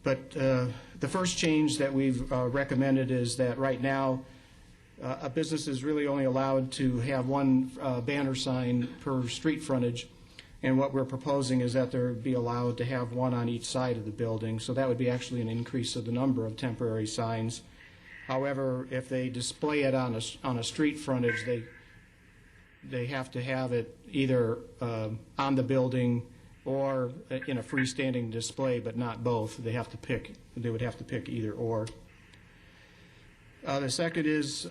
But the first change that we've recommended is that right now a business is really only allowed to have one banner sign per street frontage, and what we're proposing is that there be allowed to have one on each side of the building. So that would be actually an increase of the number of temporary signs. However, if they display it on a street frontage, they have to have it either on the building or in a freestanding display, but not both. They have to pick. They would have to pick either or. The second is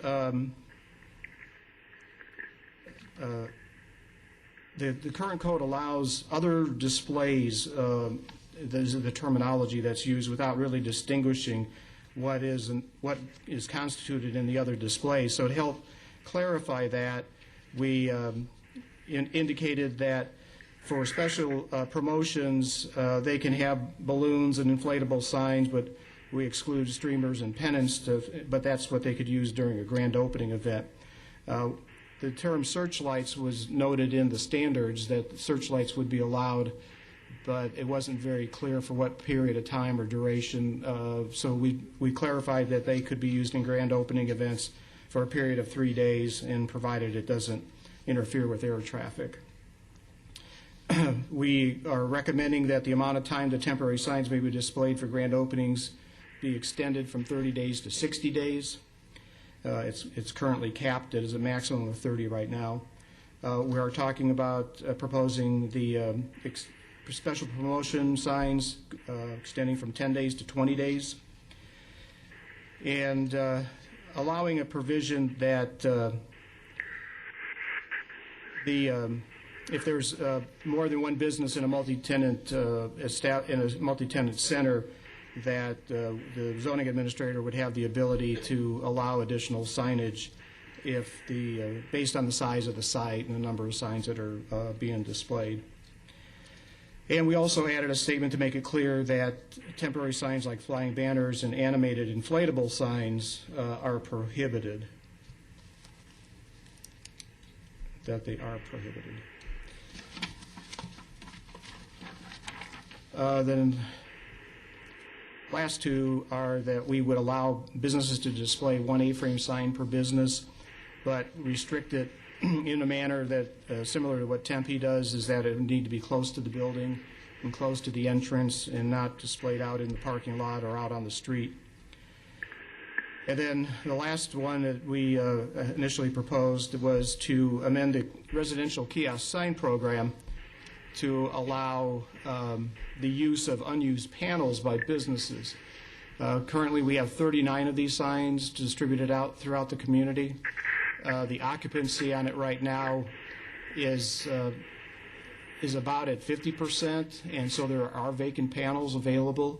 the current code allows other displays. Those are the terminology that's used without really distinguishing what is constituted in the other displays. So to help clarify that, we indicated that for special promotions, they can have balloons and inflatable signs, but we exclude streamers and pennants, but that's what they could use during a grand opening event. The term searchlights was noted in the standards, that searchlights would be allowed, but it wasn't very clear for what period of time or duration. So we clarified that they could be used in grand opening events for a period of 3 days, and provided it doesn't interfere with air traffic. We are recommending that the amount of time the temporary signs may be displayed for grand openings be extended from 30 days to 60 days. It's currently capped at a maximum of 30 right now. We are talking about proposing the special promotion signs extending from 10 days to 20 days, and allowing a provision that the if there's more than one business in a multi-tenant center, that the zoning administrator would have the ability to allow additional signage if based on the size of the site and the number of signs that are being displayed. And we also added a statement to make it clear that temporary signs like flying banners and animated inflatable signs are prohibited. That they are prohibited. Then last two are that we would allow businesses to display one A-frame sign per business, but restrict it in a manner that, similar to what Tempe does, is that it would need to be close to the building and close to the entrance and not displayed out in the parking lot or out on the street. And then the last one that we initially proposed was to amend the residential kiosk sign program to allow the use of unused panels by businesses. Currently, we have 39 of these signs distributed out throughout the community. The occupancy on it right now is about at 50%, and so there are vacant panels available,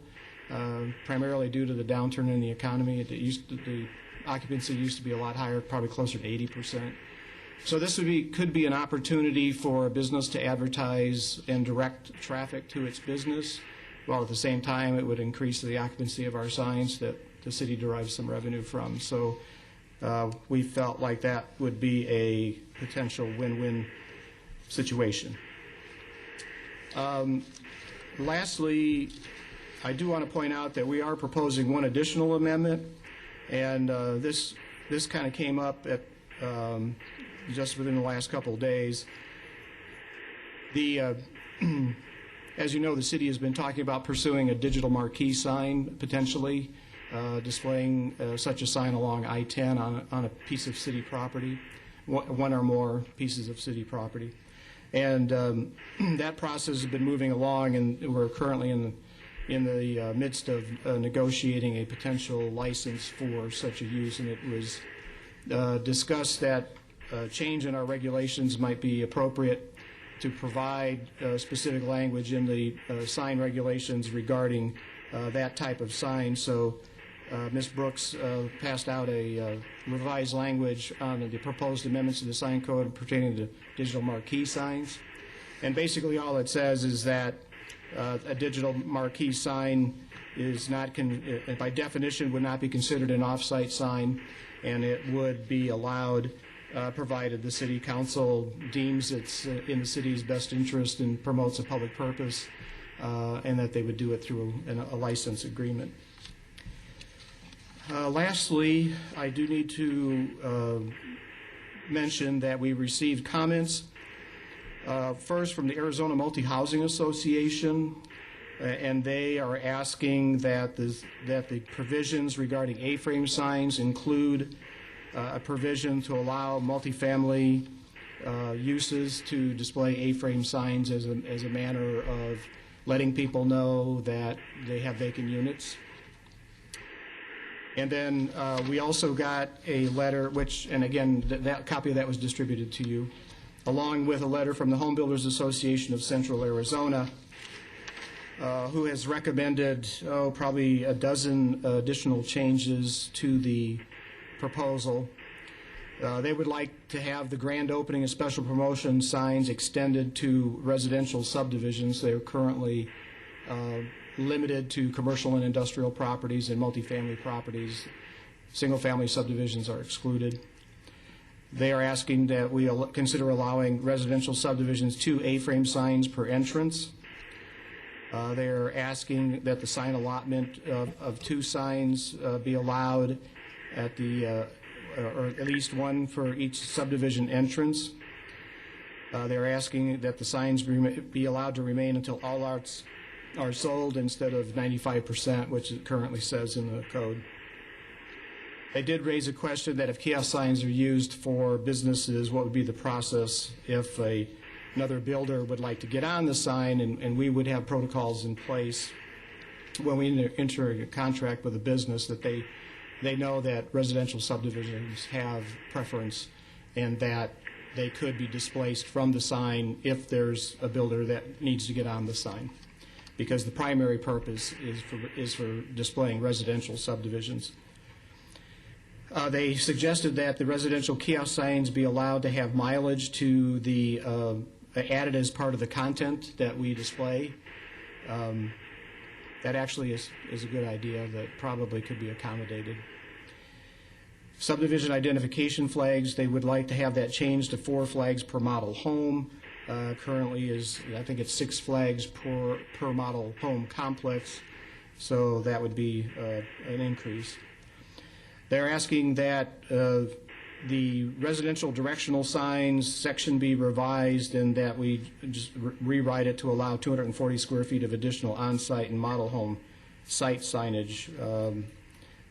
primarily due to the downturn in the economy. The occupancy used to be a lot higher, probably closer to 80%. So this could be an opportunity for a business to advertise and direct traffic to its business, while at the same time it would increase the occupancy of our signs that the city derives some revenue from. So we felt like that would be a potential win-win situation. Lastly, I do want to point out that we are proposing one additional amendment, and this kind of came up at just within the last couple of days. As you know, the city has been talking about pursuing a digital marquee sign, potentially displaying such a sign along I-10 on a piece of city property, one or more pieces of city property. And that process has been moving along, and we're currently in the midst of negotiating a potential license for such a use, and it was discussed that change in our regulations might be appropriate to provide specific language in the sign regulations regarding that type of sign. So Ms. Brooks passed out a revised language on the proposed amendments to the sign code pertaining to digital marquee signs. And basically all it says is that a digital marquee sign is not, by definition, would not be considered an off-site sign, and it would be allowed provided the city council deems it's in the city's best interest and promotes a public purpose, and that they would do it through a license agreement. Lastly, I do need to mention that we received comments first from the Arizona Multi-Housing Association, and they are asking that the provisions regarding A-frame signs include a provision to allow multifamily uses to display A-frame signs as a manner of letting people know that they have vacant units. And then we also got a letter, and again, that copy of that was distributed to you, along with a letter from the Home Builders Association of Central Arizona, who has recommended, probably a dozen additional changes to the proposal. They would like to have the grand opening and special promotion signs extended to residential subdivisions. They are currently limited to commercial and industrial properties and multifamily properties. Single-family subdivisions are excluded. They are asking that we consider allowing residential subdivisions 2 A-frame signs per entrance. They are asking that the sign allotment of 2 signs be allowed at or at least 1 for each subdivision entrance. They're asking that the signs be allowed to remain until all lots are sold instead of 95%, which it currently says in the code. They did raise a question that if kiosk signs are used for businesses, what would be the process if another builder would like to get on the sign, and we would have protocols in place when we enter a contract with a business that they know that residential subdivisions have preference, and that they could be displaced from the sign if there's a builder that needs to get on the sign, because the primary purpose is for displaying residential subdivisions. They suggested that the residential kiosk signs be allowed to have mileage to the added as part of the content that we display. That actually is a good idea that probably could be accommodated. Subdivision identification flags, they would like to have that changed to 4 flags per model home. Currently is, I think it's 6 flags per model home complex, so that would be an increase. They're asking that the residential directional signs section be revised and that we just rewrite it to allow 240 square feet of additional on-site and model home site signage.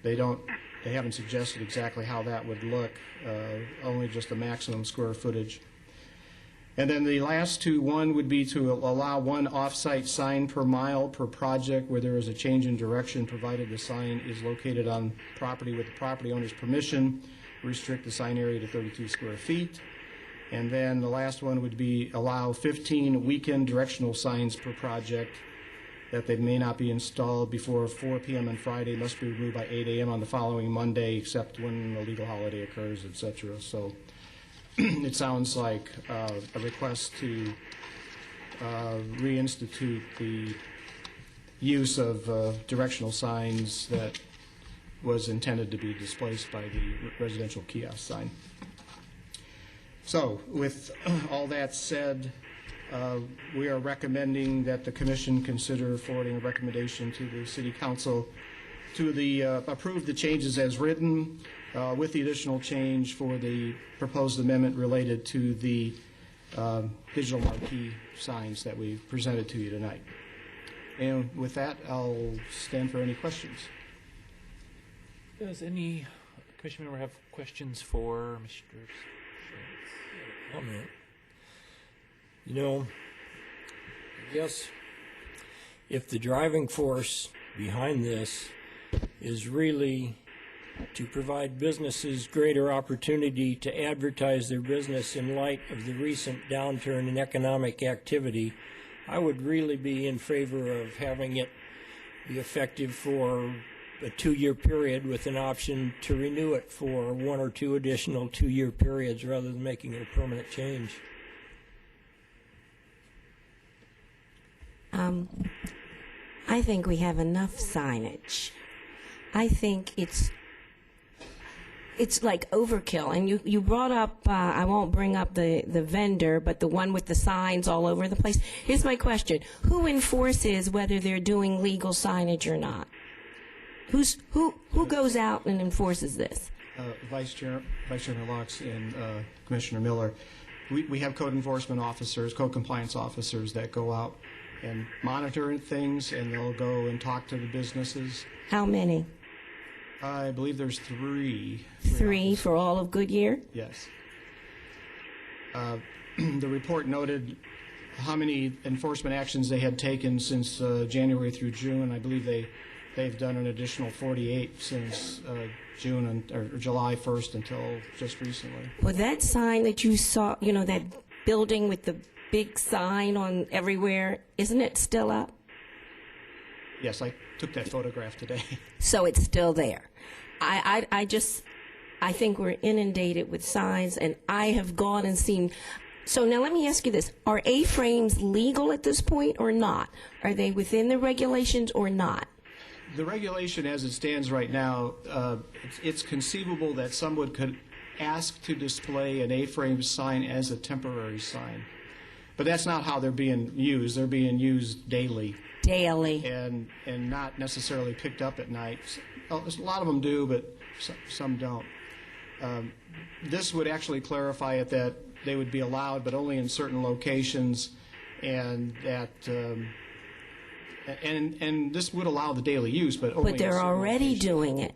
They haven't suggested exactly how that would look, only just the maximum square footage. And then the last two, one would be to allow 1 off-site sign per mile per project where there is a change in direction, provided the sign is located on property with the property owner's permission. Restrict the sign area to 32 square feet. And then the last one would be allow 15 weekend directional signs per project, that they may not be installed before 4 p.m. on Friday, must be removed by 8 a.m. on the following Monday, except when a legal holiday occurs, etc. So it sounds like a request to reinstitute the use of directional signs that was intended to be displaced by the residential kiosk sign. So with all that said, we are recommending that the Commission consider forwarding a recommendation to the City Council to approve the changes as written, with the additional change for the proposed amendment related to the digital marquee signs that we've presented to you tonight. And with that, I'll stand for any questions. Does any commission member have questions for Mr. Schultz? Comment. You know, I guess if the driving force behind this is really to provide businesses greater opportunity to advertise their business in light of the recent downturn in economic activity, I would really be in favor of having it be effective for a 2-year period with an option to renew it for 1 or 2 additional 2-year periods rather than making it a permanent change. I think we have enough signage. I think it's like overkill. And you brought up, I won't bring up the vendor, but the one with the signs all over the place. Here's my question. Who enforces whether they're doing legal signage or not? Who goes out and enforces this? Vice Chairman Lux and Commissioner Miller, we have code enforcement officers, code compliance officers that go out and monitor things, and they'll go and talk to the businesses. How many? I believe there's 3. 3 for all of Goodyear? Yes. The report noted how many enforcement actions they had taken since January through June. I believe they've done an additional 48 since June or July 1st until just recently. Well, that sign that you saw, you know, that building with the big sign on everywhere, isn't it still up? Yes, I took that photograph today. So it's still there. I think we're inundated with signs, and I have gone and seen. So now let me ask you this. Are A-frames legal at this point or not? Are they within the regulations or not? The regulation as it stands right now, it's conceivable that someone could ask to display an A-frame sign as a temporary sign. But that's not how they're being used. They're being used daily. Daily. And not necessarily picked up at night. A lot of them do, but some don't. This would actually clarify it that they would be allowed, but only in certain locations, and that and this would allow the daily use, but only. But they're already doing it.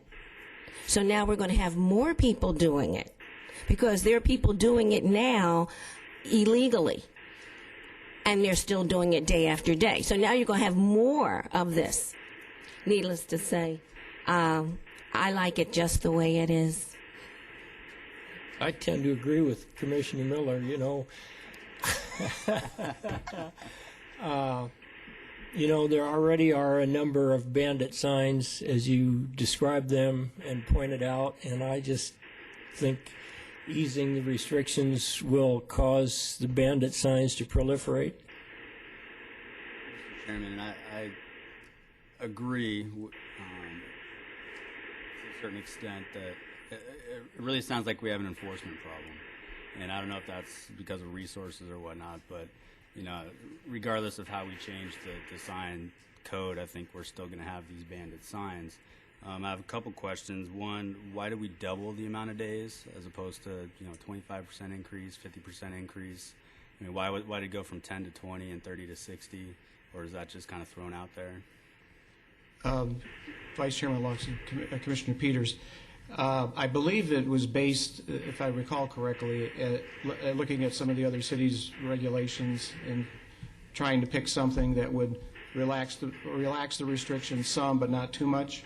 So now we're going to have more people doing it, because there are people doing it now illegally, and they're still doing it day after day. So now you're going to have more of this. Needless to say, I like it just the way it is. I tend to agree with Commissioner Miller. There already are a number of bandit signs, as you described them and pointed out, and I just think easing the restrictions will cause the bandit signs to proliferate. Chairman, I agree to a certain extent that it really sounds like we have an enforcement problem. And I don't know if that's because of resources or whatnot, but regardless of how we change the sign code, I think we're still going to have these bandit signs. I have a couple questions. One, why did we double the amount of days as opposed to 25% increase, 50% increase? I mean, why did it go from 10 to 20 and 30 to 60, or is that just kind of thrown out there? Vice Chairman Lawson, Commissioner Peters, I believe it was based, if I recall correctly, looking at some of the other cities' regulations and trying to pick something that would relax the restrictions some, but not too much.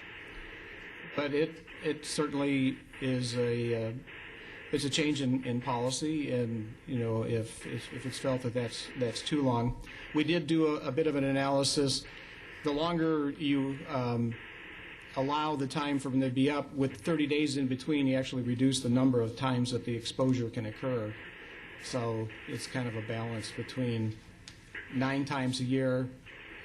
But it certainly is it's a change in policy, and if it's felt that that's too long, we did do a bit of an analysis. The longer you allow the time for them to be up, with 30 days in between, you actually reduce the number of times that the exposure can occur. So it's kind of a balance between 9 times a year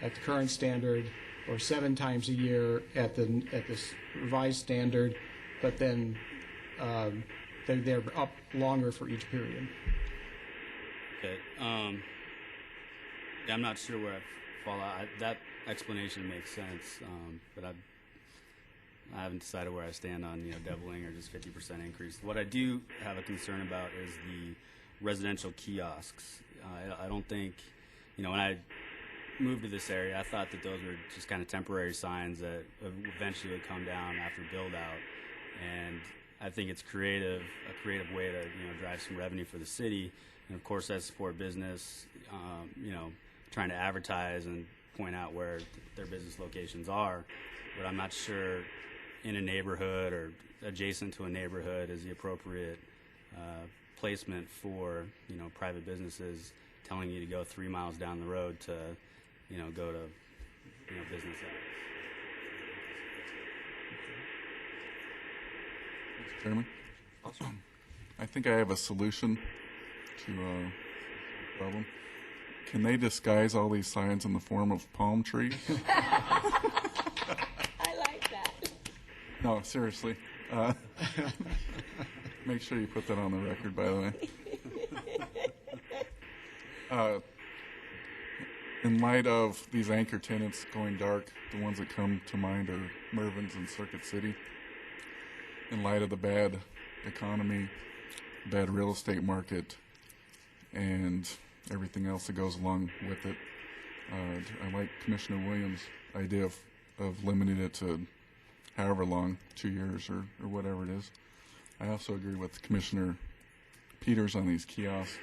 at the current standard, or 7 times a year at this revised standard, but then they're up longer for each period. Okay. I'm not sure where I fall out. That explanation makes sense, but I haven't decided where I stand on doubling or just 50% increase. What I do have a concern about is the residential kiosks. I don't think, when I moved to this area, I thought that those were just kind of temporary signs that eventually would come down after build out, and I think it's a creative way to drive some revenue for the city, and of course that support business, trying to advertise and point out where their business locations are, but I'm not sure in a neighborhood or adjacent to a neighborhood is the appropriate placement for private businesses telling you to go 3 miles down the road to go to business hours. Mr. Chairman, I think I have a solution to the problem. Can they disguise all these signs in the form of palm trees? I like that. No, seriously. Make sure you put that on the record, by the way. In light of these anchor tenants going dark, the ones that come to mind are Mervyn's and Circuit City. In light of the bad economy, bad real estate market, and everything else that goes along with it, I like Commissioner Williams' idea of limiting it to however long, 2 years or whatever it is. I also agree with Commissioner Peters on these kiosks.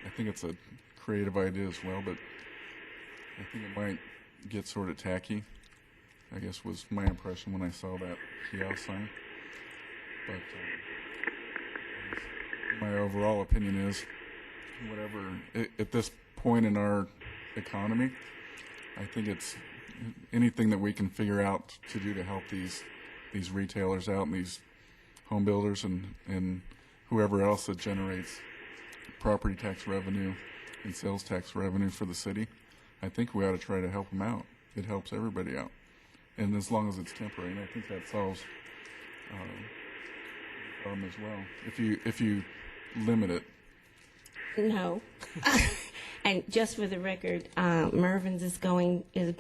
I think it's a creative idea as well, but I think it might get sort of tacky, I guess was my impression when I saw that kiosk sign. But my overall opinion is, whatever, at this point in our economy, I think it's anything that we can figure out to do to help these retailers out and these home builders and whoever else that generates property tax revenue and sales tax revenue for the city. I think we ought to try to help them out. It helps everybody out, and as long as it's temporary, and I think that solves the problem as well. If you limit it. No. And just for the record, Mervyn's is going to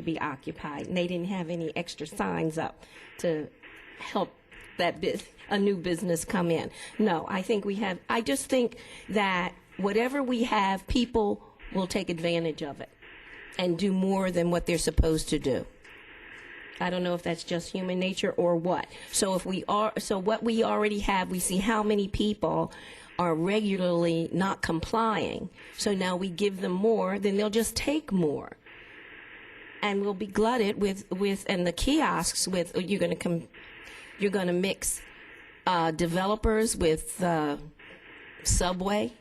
be occupied, and they didn't have any extra signs up to help a new business come in. No, I just think that whatever we have, people will take advantage of it and do more than what they're supposed to do. I don't know if that's just human nature or what. So what we already have, we see how many people are regularly not complying. So now we give them more, then they'll just take more. And we'll be glutted with and the kiosks with, you're going to mix developers with Subway,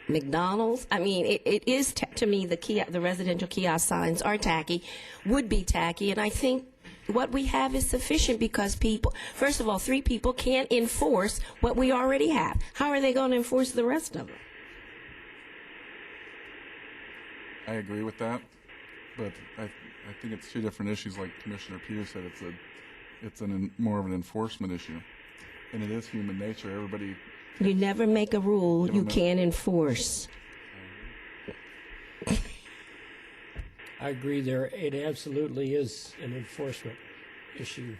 McDonald's. I mean, it is to me the residential kiosk signs are tacky, would be tacky, and I think what we have is sufficient because people, first of all, 3 people can't enforce what we already have. How are they going to enforce the rest of them? I agree with that, but I think it's 2 different issues. Like Commissioner Peters said, it's more of an enforcement issue, and it is human nature. Everybody. You never make a rule you can't enforce. I agree there. It absolutely is an enforcement issue,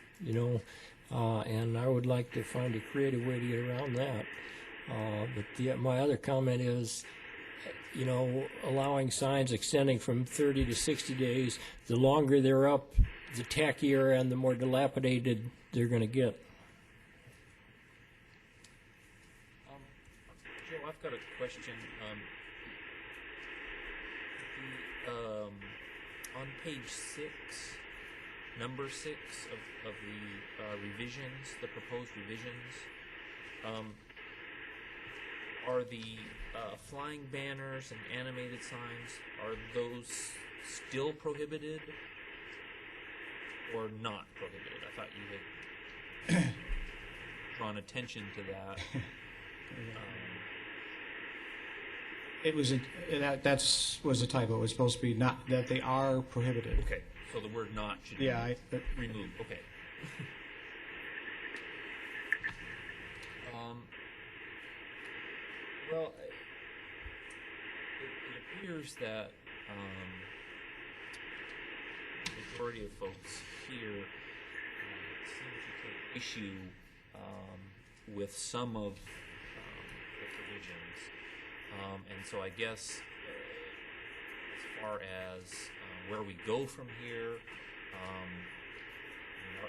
and I would like to find a creative way to get around that. But my other comment is, allowing signs extending from 30 to 60 days, the longer they're up, the tackier and the more dilapidated they're going to get. Joe, I've got a question. On page 6, number 6 of the revisions, the proposed revisions, are the flying banners and animated signs, are those still prohibited or not prohibited? I thought you had drawn attention to that. It was that was a typo. It was supposed to be not that they are prohibited. Okay, so the word "not" should be removed. Okay. Well, it appears that the majority of folks here seem to take issue with some of the provisions. And so I guess as far as where we go from here,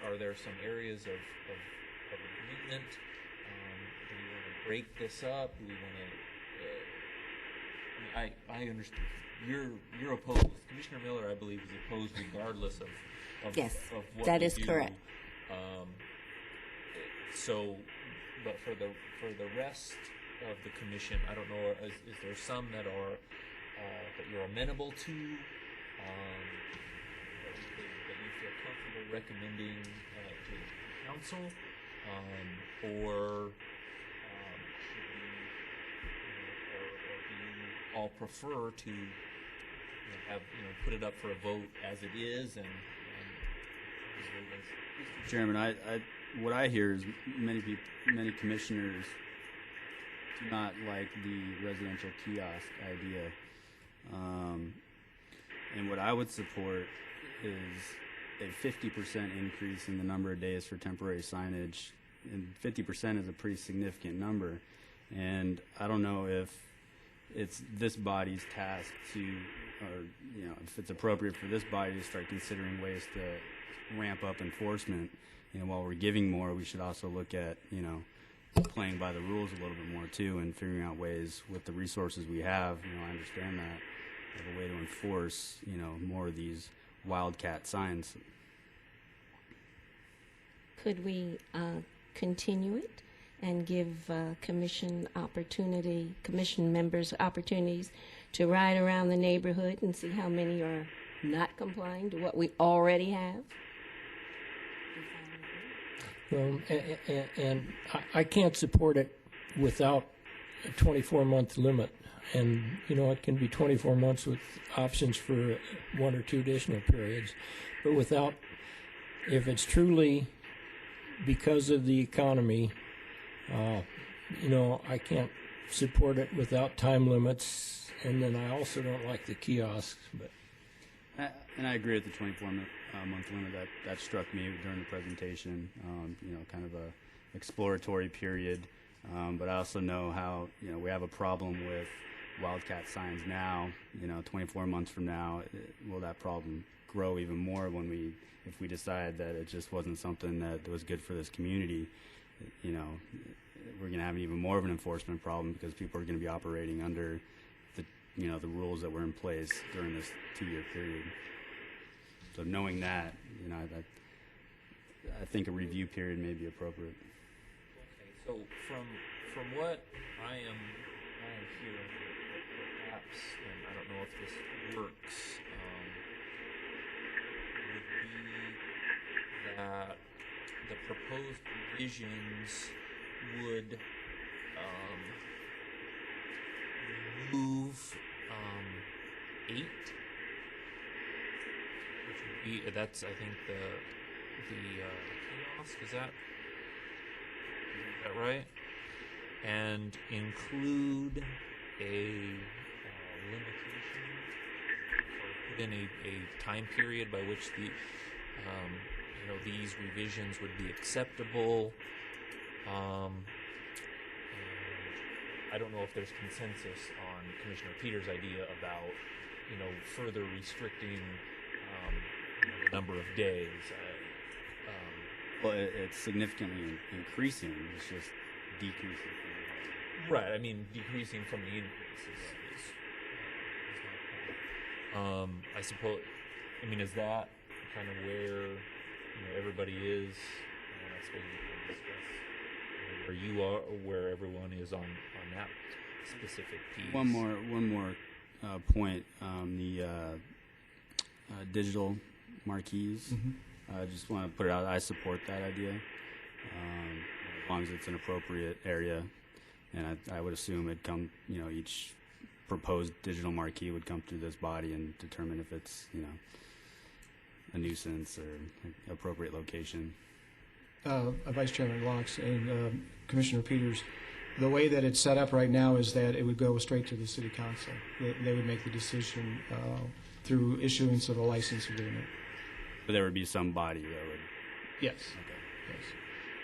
are there some areas of agreement? Do we want to break this up? Do we want to? I understand. You're opposed. Commissioner Miller, I believe, is opposed regardless of Yes, of what that we is do. correct. So, but for the rest of the commission, I don't know. Is there some that are that you're amenable to? That you feel comfortable recommending to the council, or should we, or do you all prefer to have put it up for a vote as it is and Chairman, what I hear is many commissioners do not like the residential kiosk idea, and what I would support is a 50% increase in the number of days for temporary signage, and 50% is a pretty significant number, and I don't know if it's this body's task to, or if it's appropriate for this body to start considering ways to ramp up enforcement. While we're giving more, we should also look at, playing by the rules a little bit more too, and figuring out ways with the resources we have. I understand that, of a way to enforce, more of these wildcat signs. Could we continue it and give commission members opportunities to ride around the neighborhood and see how many are not complying to what we already have? Well, and I can't support it without a 24-month limit. And, it can be 24 months with options for 1 or 2 additional periods. But if it's truly because of the economy, I can't support it without time limits. And then I also don't like the kiosks. And I agree with the 24-month limit. That struck me during the presentation. Kind of a exploratory period. But I also know how we have a problem with wildcat signs now. 24 months from now, will that problem grow even more if we decide that it just wasn't something that was good for this community? We're going to have even more of an enforcement problem because people are going to be operating under the rules that were in place during this 2-year period. So knowing that, I think a review period may be appropriate. Okay. So from what I am hearing, perhaps, and I don't know if this works, would be that the proposed revisions would remove 8, which would be that's I think the kiosk, is that right? And include a limitation, or put in a time period by which the these revisions would be acceptable. And I don't know if there's consensus on Commissioner Peters' idea about further restricting the number of days. Well, it's significantly increasing. It's just decreasing. Right. I mean, decreasing from the increase is my point. I suppose. I mean, is that kind of where everybody is? I suppose you can discuss where you are, where everyone is on that specific piece. One more point. The digital marquees. I just want to put it out. I support that idea, as long as it's an appropriate area, and I would assume it'd come. Each proposed digital marquee would come through this body and determine if it's a nuisance or an appropriate location. Vice Chairman Laux and Commissioner Peters, the way that it's set up right now is that it would go straight to the City Council. They would make the decision through issuance of a license agreement. But there would be some body that would. Yes. Okay. Yes.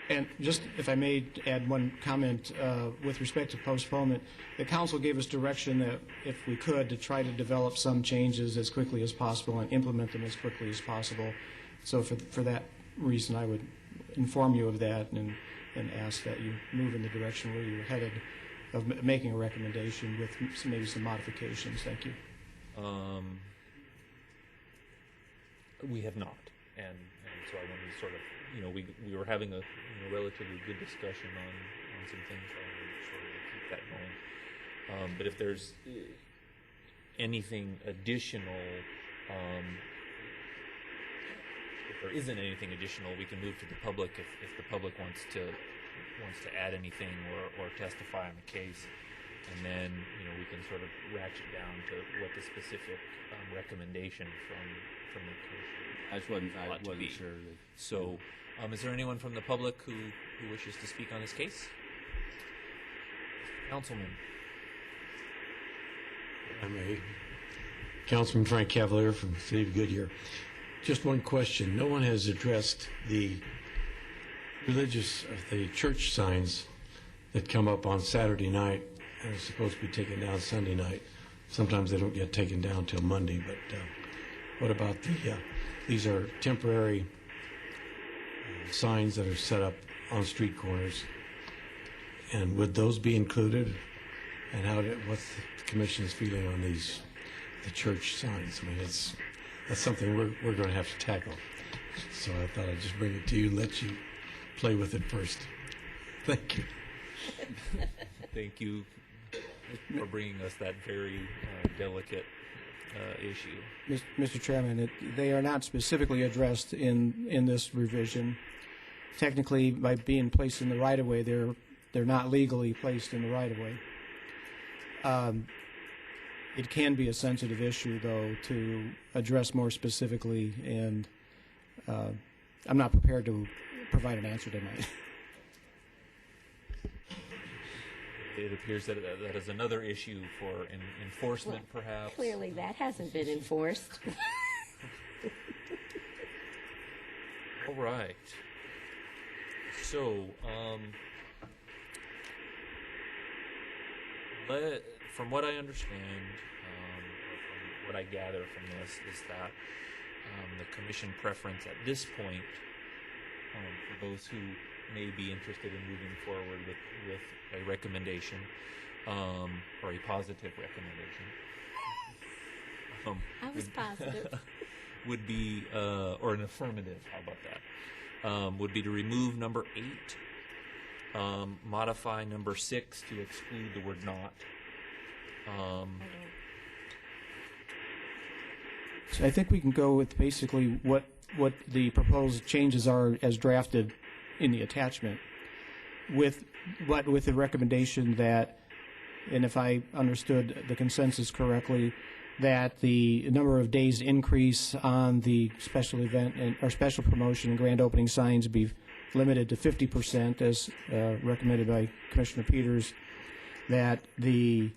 And just, if I may add one comment with respect to postponement, the council gave us direction that if we could, to try to develop some changes as quickly as possible and implement them as quickly as possible. So for that reason, I would inform you of that and ask that you move in the direction where you're headed of making a recommendation with maybe some modifications. Thank you. We have not, and so I wanted to sort of, we were having a relatively good discussion on some things. So I wanted to sort of keep that going. But if there's anything additional, if there isn't anything additional, we can move to the public if the public wants to add anything or testify on the case, and then we can sort of ratchet down to what the specific recommendation from the commission. I wasn't sure. So, is there anyone from the public who wishes to speak on this case? Councilman. I'm Councilman Frank Cavalier from the City of Goodyear. Just one question. No one has addressed the church signs that come up on Saturday night and are supposed to be taken down Sunday night. Sometimes they don't get taken down till Monday, but what about these are temporary signs that are set up on street corners, and would those be included? And what's the commission's feeling on the church signs? I mean, that's something we're going to have to tackle. So I thought I'd just bring it to you and let you play with it first. Thank you. Thank you for bringing us that very delicate issue. Mr. Chairman, they are not specifically addressed in this revision. Technically, by being placed in the right-of-way, they're not legally placed in the right-of-way. It can be a sensitive issue, though, to address more specifically, and I'm not prepared to provide an answer tonight. It appears that is another issue for enforcement, perhaps. Clearly, that hasn't been enforced. All right. So, from what I understand, from what I gather from this, is that the commission preference at this point, for those who may be interested in moving forward with a recommendation, or a positive recommendation. I was positive. Would be, or an affirmative, how about that? Would be to remove number 8 modify number 6 to exclude the word not. So I think we can go with basically what the proposed changes are as drafted in the attachment, with the recommendation that, and if I understood the consensus correctly, that the number of days increase on the special event or special promotion and grand opening signs be limited to 50%, as recommended by Commissioner Peters, that the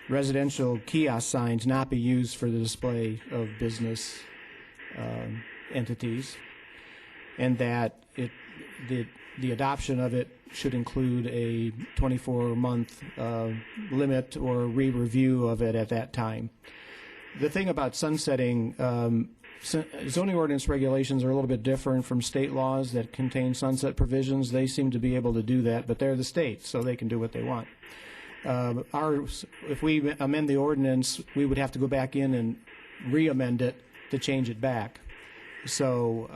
residential kiosk signs not be used for the display of business entities, and that the adoption of it should include a 24-month limit or re-review of it at that time. The thing about sunsetting, zoning ordinance regulations are a little bit different from state laws that contain sunset provisions. They seem to be able to do that, but they're the state, so they can do what they want. If we amend the ordinance, we would have to go back in and re-amend it to change it back. So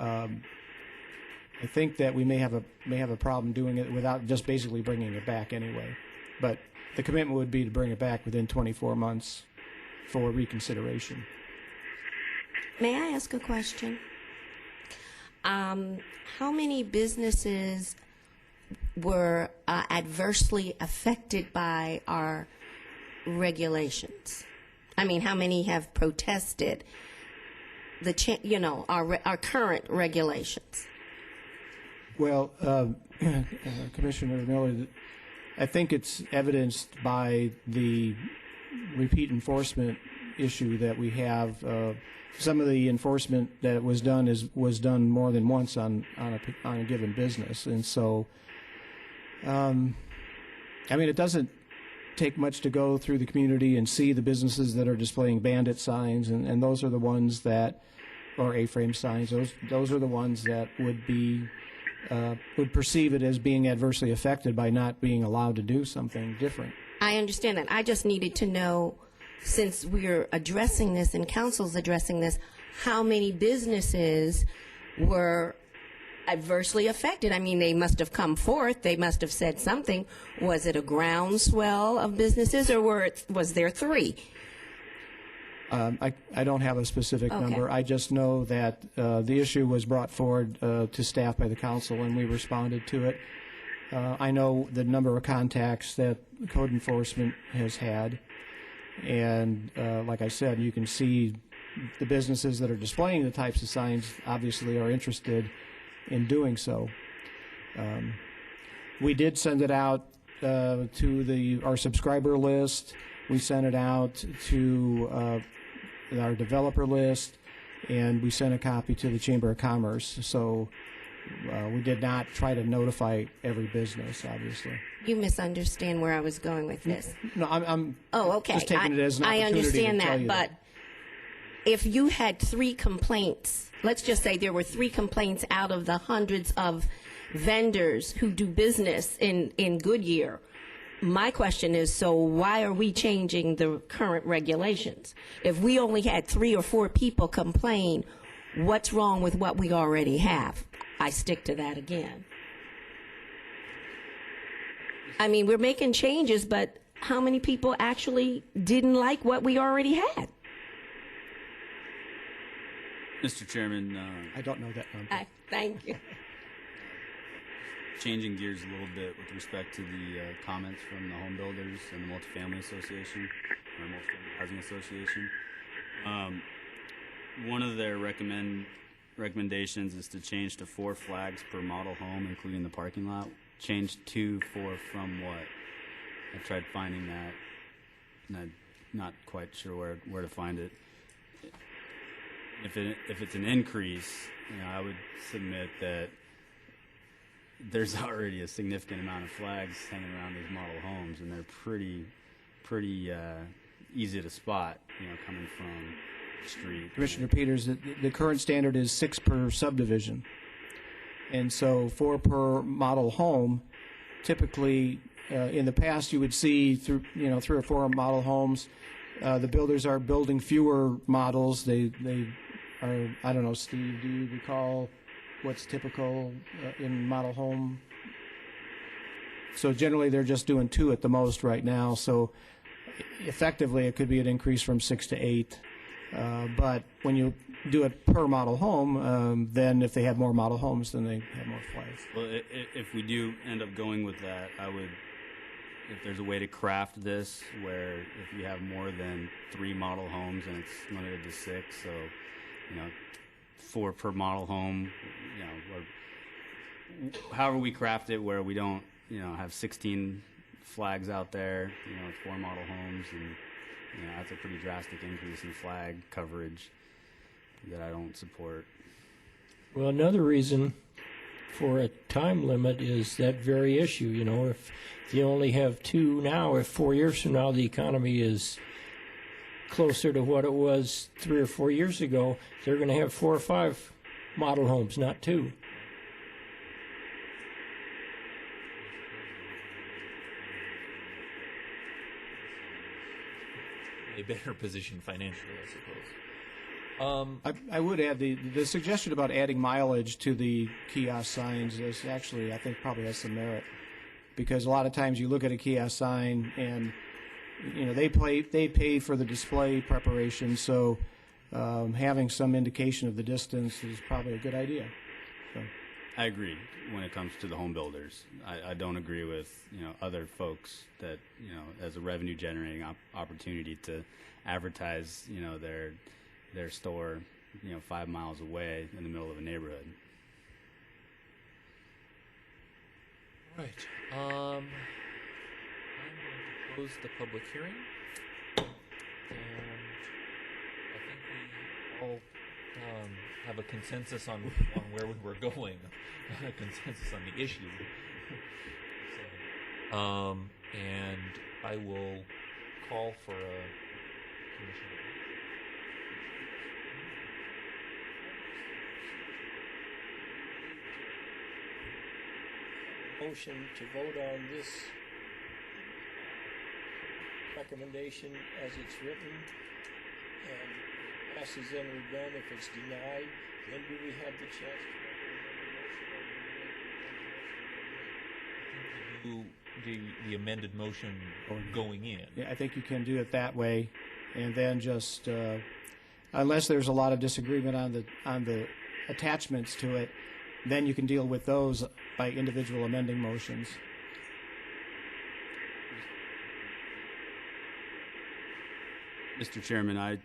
I think that we may have a problem doing it without just basically bringing it back anyway. But the commitment would be to bring it back within 24 months for reconsideration. May I ask a question? How many businesses were adversely affected by our regulations? I mean, how many have protested our current regulations? Well, Commissioner Miller, I think it's evidenced by the repeat enforcement issue that we have. Some of the enforcement that was done was done more than once on a given business, and so I mean, it doesn't take much to go through the community and see the businesses that are displaying bandit signs, and those are the ones that, or A-frame signs. Those are the ones that would perceive it as being adversely affected by not being allowed to do something different. I understand that. I just needed to know, since we're addressing this and council's addressing this, how many businesses were adversely affected. I mean, they must have come forth. They must have said something. Was it a groundswell of businesses, or was there 3? I don't have a specific number. I just know that the issue was brought forward to staff by the council, and we responded to it. I know the number of contacts that code enforcement has had, and like I said, you can see the businesses that are displaying the types of signs obviously are interested in doing so. We did send it out to our subscriber list. We sent it out to our developer list, and we sent a copy to the Chamber of Commerce. So we did not try to notify every business, obviously. You misunderstand where I was going with this. No, I'm okay. just taking it as an opportunity I understand to tell that, you but if you had 3 complaints, let's just say there were 3 complaints out of the hundreds of vendors who do business in Goodyear. My question is, so why are we changing the current regulations? If we only had 3 or 4 people complain, what's wrong with what we already have? I stick to that again. I mean, we're making changes, but how many people actually didn't like what we already had? Mr. Chairman, I don't know that number. Thank you. Changing gears a little bit with respect to the comments from the home builders and the multifamily association, or multifamily housing association. One of their recommendations is to change to 4 flags per model home, including the parking lot. Change to 4 from what? I tried finding that, and I'm not quite sure where to find it. If it's an increase, I would submit that there's already a significant amount of flags hanging around these model homes, and they're pretty easy to spot, coming from the street. Commissioner Peters, the current standard is 6 per subdivision, and so 4 per model home. Typically, in the past, you would see 3 or 4 model homes. The builders are building fewer models. They are, I don't know, Steve, do you recall what's typical in model home? So generally, they're just doing 2 at the most right now. So effectively, it could be an increase from 6 to 8. But when you do it per model home, then if they have more model homes, then they have more flags. Well, if we do end up going with that, I would, if there's a way to craft this where if you have more than 3 model homes and it's limited to 6, so, 4 per model home, or however we craft it where we don't, have 16 flags out there, 4 model homes, and, that's a pretty drastic increase in flag coverage that I don't support. Well, another reason for a time limit is that very issue. If you only have 2 now, if 4 years from now the economy is closer to what it was 3 or 4 years ago, they're going to have 4 or 5 model homes, not 2. A better position financially, I suppose. I would add the suggestion about adding mileage to the kiosk signs is actually, I think, probably has some merit, because a lot of times you look at a kiosk sign and they pay for the display preparation, so having some indication of the distance is probably a good idea. So. I agree when it comes to the home builders. I don't agree with other folks that as a revenue generating opportunity to advertise their store 5 miles away in the middle of a neighborhood. Right. I'm going to close the public hearing, and I think we all have a consensus on where we were going, a consensus on the issue. And I will call for a commission. Motion to vote on this recommendation as it's written, and passes, then we're done. If it's denied, then do we have the chance to do the amended motion going in? Yeah, I think you can do it that way, and then just unless there's a lot of disagreement on the attachments to it, then you can deal with those by individual amending motions. Mr. Chairman, I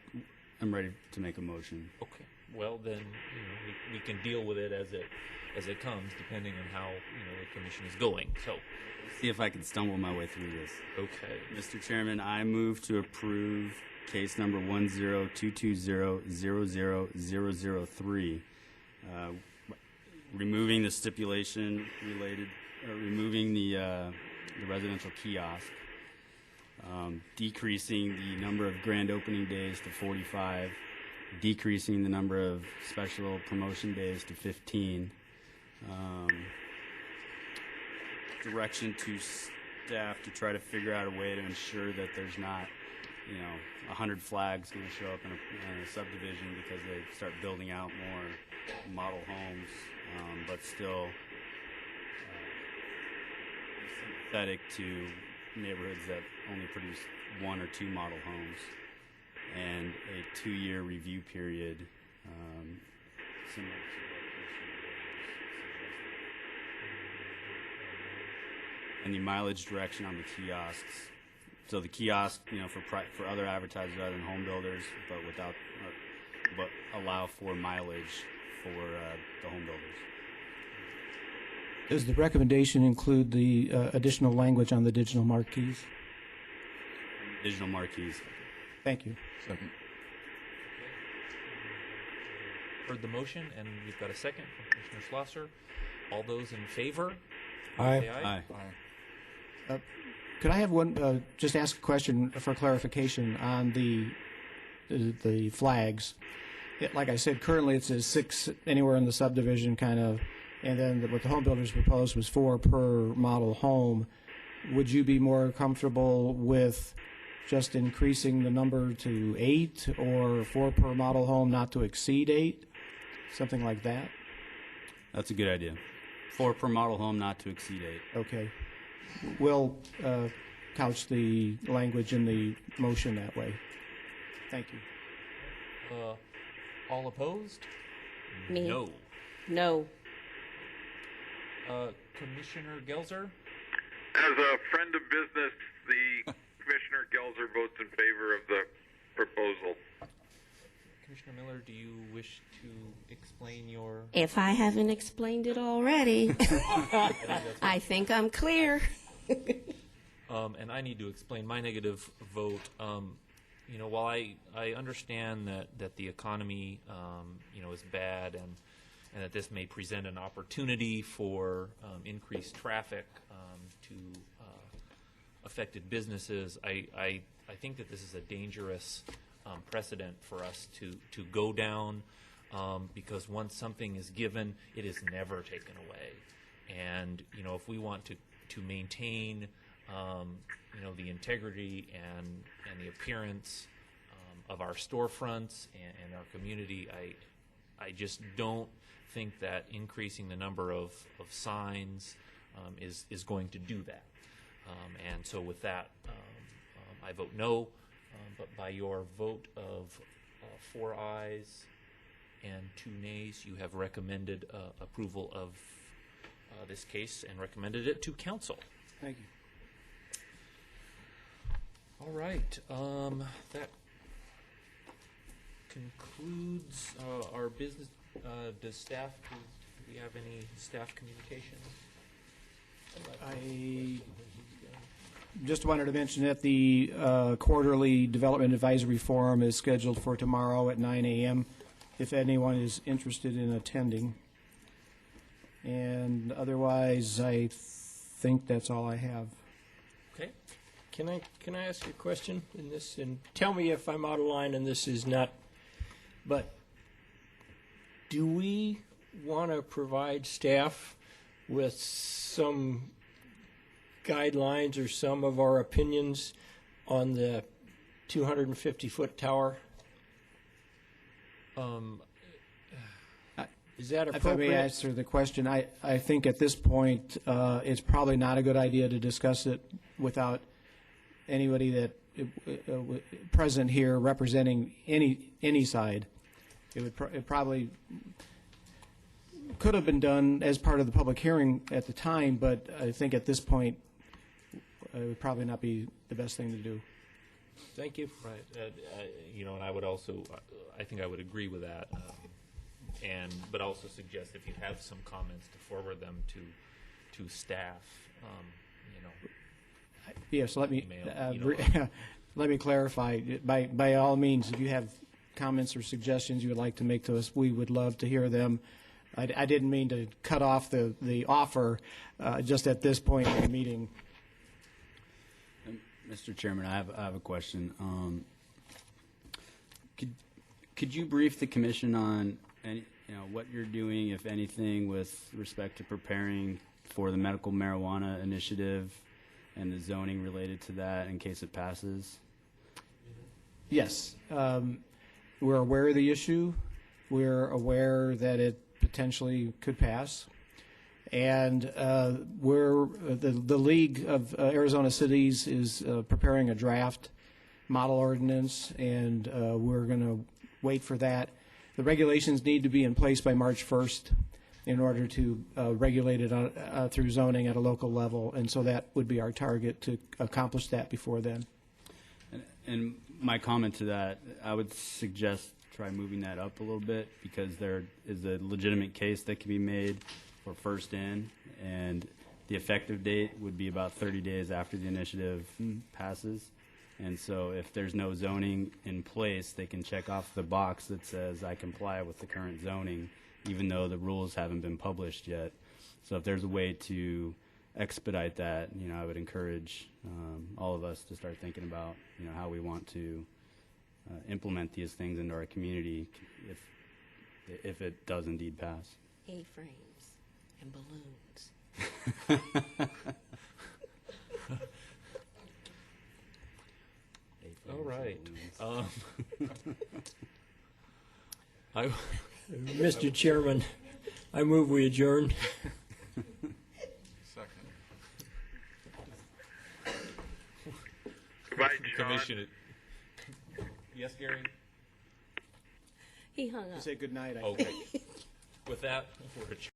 am ready to make a motion. Okay. Well, then we can deal with it as it comes, depending on how the commission is going. So, see if I can stumble my way through this. Okay. Mr. Chairman, I move to approve case number 10220000003, removing the stipulation related, removing the residential kiosk, decreasing the number of grand opening days to 45, decreasing the number of special promotion days to 15, direction to staff to try to figure out a way to ensure that there's not 100 flags going to show up in a subdivision because they start building out more model homes, but still sympathetic to neighborhoods that only produce 1 or 2 model homes, and a 2-year review period similar to and the mileage direction on the kiosks. So the kiosk, for other advertisers other than home builders, but allow for mileage for the home builders. Does the recommendation include the additional language on the digital marquees? Digital marquees. Thank you. Second. Heard the motion, and we've got a second from Commissioner Schlosser. All those in favor? Aye. Say aye. Aye. Could I have one? Just ask a question for clarification on the flags. Like I said, currently it says 6 anywhere in the subdivision, kind of, and then what the home builders proposed was 4 per model home. Would you be more comfortable with just increasing the number to 8, or 4 per model home, not to exceed 8, something like that? That's a good idea. 4 per model home, not to exceed 8. Okay. we'll couch the language in the motion that way. Thank you. All opposed? Me? No. No. Commissioner Gelzer? As a friend of business, the Commissioner Gelzer votes in favor of the proposal. Commissioner Miller, do you wish to explain your... If I haven't explained it already, I think I'm clear. And I need to explain my negative vote. You know, while I understand that the economy, you know, is bad and that this may present an opportunity for increased traffic to affected businesses, I think that this is a dangerous precedent for us to go down because once something is given, it is never taken away. And, you know, if we want to maintain you know, the integrity and the appearance of our storefronts and our community, I just don't think that increasing the number of signs is going to do that. And so with that, I vote no, but by your vote of 4 ayes and 2 nays, you have recommended approval of this case and recommended it to council. Thank you. All right. That concludes our business. Does staff, do we have any staff communication? I just wanted to mention that the quarterly Development Advisory Forum is scheduled for tomorrow at 9 a.m. if anyone is interested in attending. And otherwise, I think that's all I have. Okay. Can I ask you a question in this? And tell me if I'm out of line and this is not. But do we want to provide staff with some guidelines or some of our opinions on the 250-foot tower? Is that appropriate? If I may answer the question, I think at this point it's probably not a good idea to discuss it without anybody that present here representing any side. It probably could have been done as part of the public hearing at the time, but I think at this point it would probably not be the best thing to do. Thank you. Right. You know, and I would also, I think I would agree with that, but also suggest if you have some comments to forward them to staff. You know. Yes. Let me email, let me clarify. By all means, if you have comments or suggestions you would like to make to us, we would love to hear them. I didn't mean to cut off the offer just at this point in the meeting. Mr. Chairman, I have a question. Could you brief the commission on what you're doing, if anything, with respect to preparing for the medical marijuana initiative and the zoning related to that in case it passes? Yes. We're aware of the issue. We're aware that it potentially could pass. And the League of Arizona Cities is preparing a draft model ordinance, and we're going to wait for that. The regulations need to be in place by March 1st in order to regulate it through zoning at a local level, and so that would be our target to accomplish that before then. And my comment to that, I would suggest try moving that up a little bit because there is a legitimate case that can be made for first in, and the effective date would be about 30 days after the initiative passes. And so if there's no zoning in place, they can check off the box that says I comply with the current zoning, even though the rules haven't been published yet. So if there's a way to expedite that, I would encourage all of us to start thinking about, how we want to implement these things into our community if it does indeed pass. A-frames and balloons. All right. Mr. Chairman, I move we adjourn. Second. Sean. commission. Yes, Gary? He hung up. Say good night. I Okay. With that, we're adjourned.